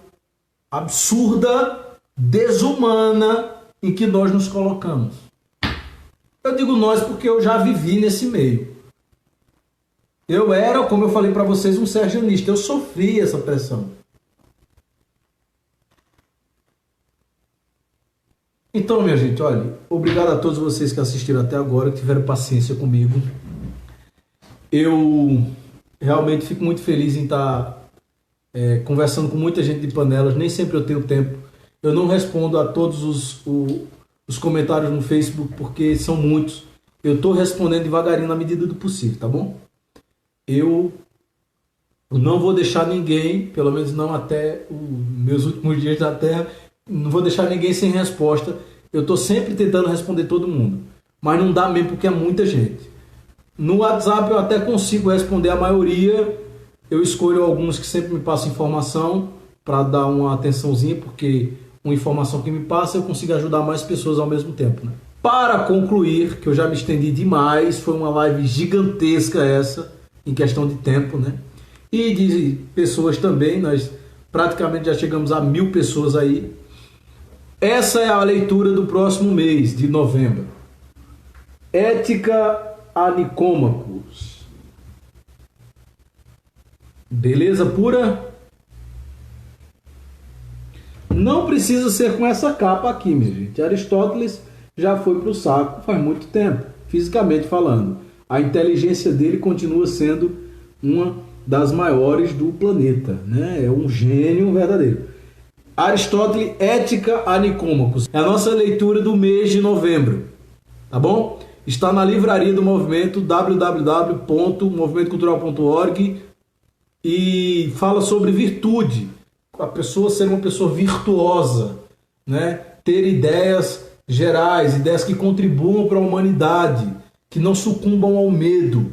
[SPEAKER 1] absurda, desumana em que nós nos colocamos. Eu digo nós porque eu já vivi nesse meio. Eu era, como eu falei para vocês, um serjanista. Eu sofri essa pressão. Então, minha gente, olha, obrigado a todos vocês que assistiram até agora, que tiveram paciência comigo. Eu realmente fico muito feliz em estar conversando com muita gente de Panelas. Nem sempre eu tenho tempo. Eu não respondo a todos os comentários no Facebook, porque são muitos. Eu estou respondendo devagarinho na medida do possível, tá bom? Eu não vou deixar ninguém, pelo menos não até os meus últimos dias na Terra, não vou deixar ninguém sem resposta. Eu estou sempre tentando responder todo mundo. Mas não dá mesmo porque é muita gente. No WhatsApp eu até consigo responder a maioria. Eu escolho alguns que sempre me passam informação para dar uma atençãozinha, porque uma informação que me passa eu consigo ajudar mais pessoas ao mesmo tempo, né? Para concluir, que eu já me estendi demais, foi uma live gigantesca essa, em questão de tempo, né? E de pessoas também, nós praticamente já chegamos a 1000 pessoas aí. Essa é a leitura do próximo mês, de novembro. Ética a Nicômacos. Beleza pura? Não precisa ser com essa capa aqui, minha gente. Aristóteles já foi para o saco faz muito tempo, fisicamente falando. A inteligência dele continua sendo uma das maiores do planeta, né? É um gênio verdadeiro. Aristóteles, Ética a Nicômacos. É a nossa leitura do mês de novembro, tá bom? Está na livraria do Movimento, www.movimentocultural.org, e fala sobre virtude. A pessoa ser uma pessoa virtuosa, né? Ter ideias gerais, ideias que contribuam para a humanidade, que não sucumbam ao medo.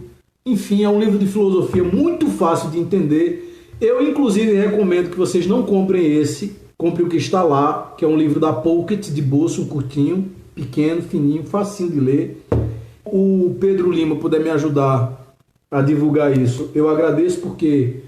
[SPEAKER 1] Enfim, é um livro de filosofia muito fácil de entender. Eu, inclusive, recomendo que vocês não comprem esse, compre o que está lá, que é um livro da Pocket, de bolso, um curtinho, pequeno, fininho, facinho de ler. O Pedro Lima puder me ajudar a divulgar isso, eu agradeço, porque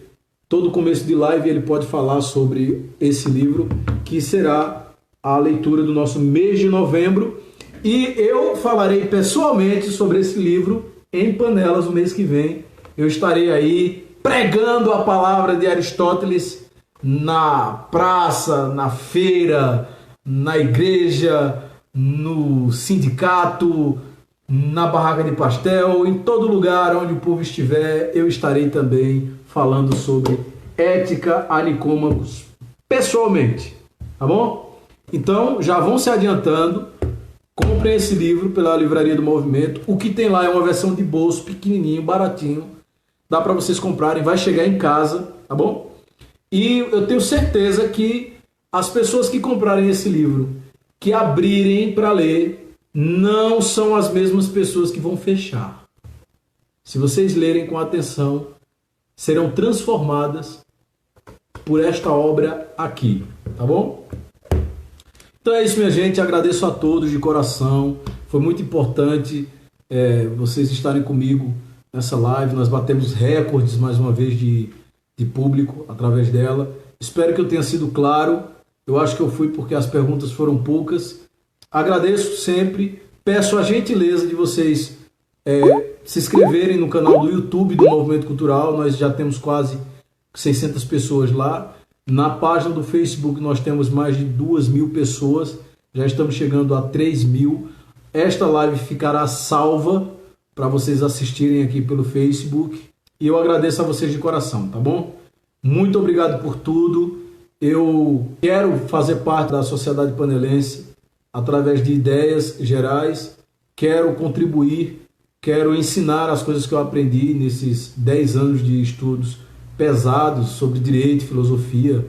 [SPEAKER 1] todo começo de live ele pode falar sobre esse livro, que será a leitura do nosso mês de novembro. E eu falarei pessoalmente sobre esse livro em Panelas no mês que vem. Eu estarei aí pregando a palavra de Aristóteles na praça, na feira, na igreja, no sindicato, na barraca de pastel, em todo lugar onde o povo estiver, eu estarei também falando sobre Ética a Nicômacos pessoalmente, tá bom? Então, já vão se adiantando, comprem esse livro pela Livraria do Movimento. O que tem lá é uma versão de bolso, pequenininho, baratinho, dá para vocês comprarem, vai chegar em casa, tá bom? E eu tenho certeza que as pessoas que comprarem esse livro, que abrirem para ler, não são as mesmas pessoas que vão fechar. Se vocês lerem com atenção, serão transformadas por esta obra aqui, tá bom? Então é isso, minha gente. Agradeço a todos de coração. Foi muito importante vocês estarem comigo nessa live. Nós batemos recordes mais uma vez de público através dela. Espero que eu tenha sido claro. Eu acho que eu fui, porque as perguntas foram poucas. Agradeço sempre. Peço a gentileza de vocês se inscreverem no canal do YouTube do Movimento Cultural. Nós já temos quase 600 pessoas lá. Na página do Facebook nós temos mais de 2.000 pessoas. Já estamos chegando a 3.000. Esta live ficará salva para vocês assistirem aqui pelo Facebook. E eu agradeço a vocês de coração, tá bom? Muito obrigado por tudo. Eu quero fazer parte da sociedade panelense através de ideias gerais. Quero contribuir, quero ensinar as coisas que eu aprendi nesses 10 anos de estudos pesados sobre direito, filosofia,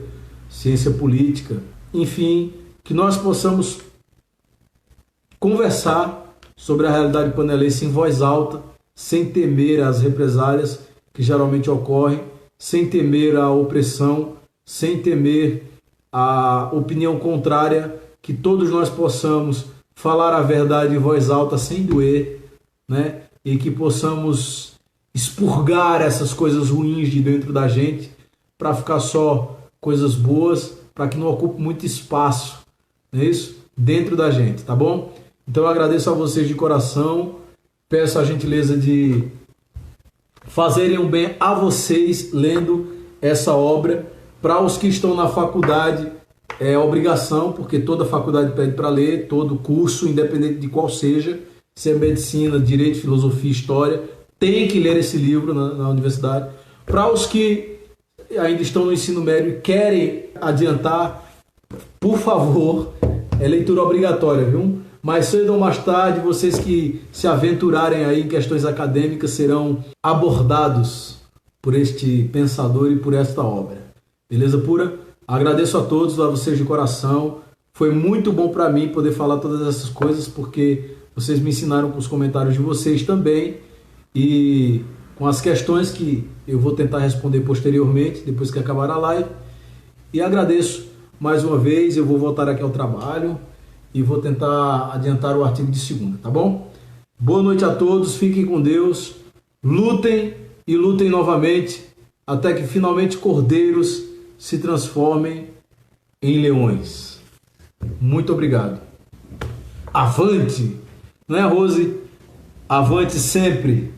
[SPEAKER 1] ciência política. Enfim, que nós possamos conversar sobre a realidade panelense em voz alta, sem temer as represálias que geralmente ocorrem, sem temer a opressão, sem temer a opinião contrária, que todos nós possamos falar a verdade em voz alta sem doer, né? E que possamos expurgar essas coisas ruins de dentro da gente, para ficar só coisas boas, para que não ocupe muito espaço, não é isso? Dentro da gente, tá bom? Então eu agradeço a vocês de coração, peço a gentileza de fazerem um bem a vocês lendo essa obra. Para os que estão na faculdade, é obrigação, porque toda faculdade pede para ler, todo curso, independente de qual seja, se é medicina, direito, filosofia, história, tem que ler esse livro na universidade. Para os que ainda estão no ensino médio e querem adiantar, por favor, é leitura obrigatória, viu? Mais cedo ou mais tarde, vocês que se aventurarem aí em questões acadêmicas serão abordados por este pensador e por esta obra. Beleza pura? Agradeço a todos, a vocês de coração. Foi muito bom para mim poder falar todas essas coisas, porque vocês me ensinaram com os comentários de vocês também e com as questões que eu vou tentar responder posteriormente, depois que acabar a live. E agradeço mais uma vez. Eu vou voltar aqui ao trabalho e vou tentar adiantar o artigo de segunda, tá bom? Boa noite a todos, fiquem com Deus, lutem e lutem novamente, até que finalmente cordeiros se transformem em leões. Muito obrigado. Avante! Não é, Rose? Avante sempre!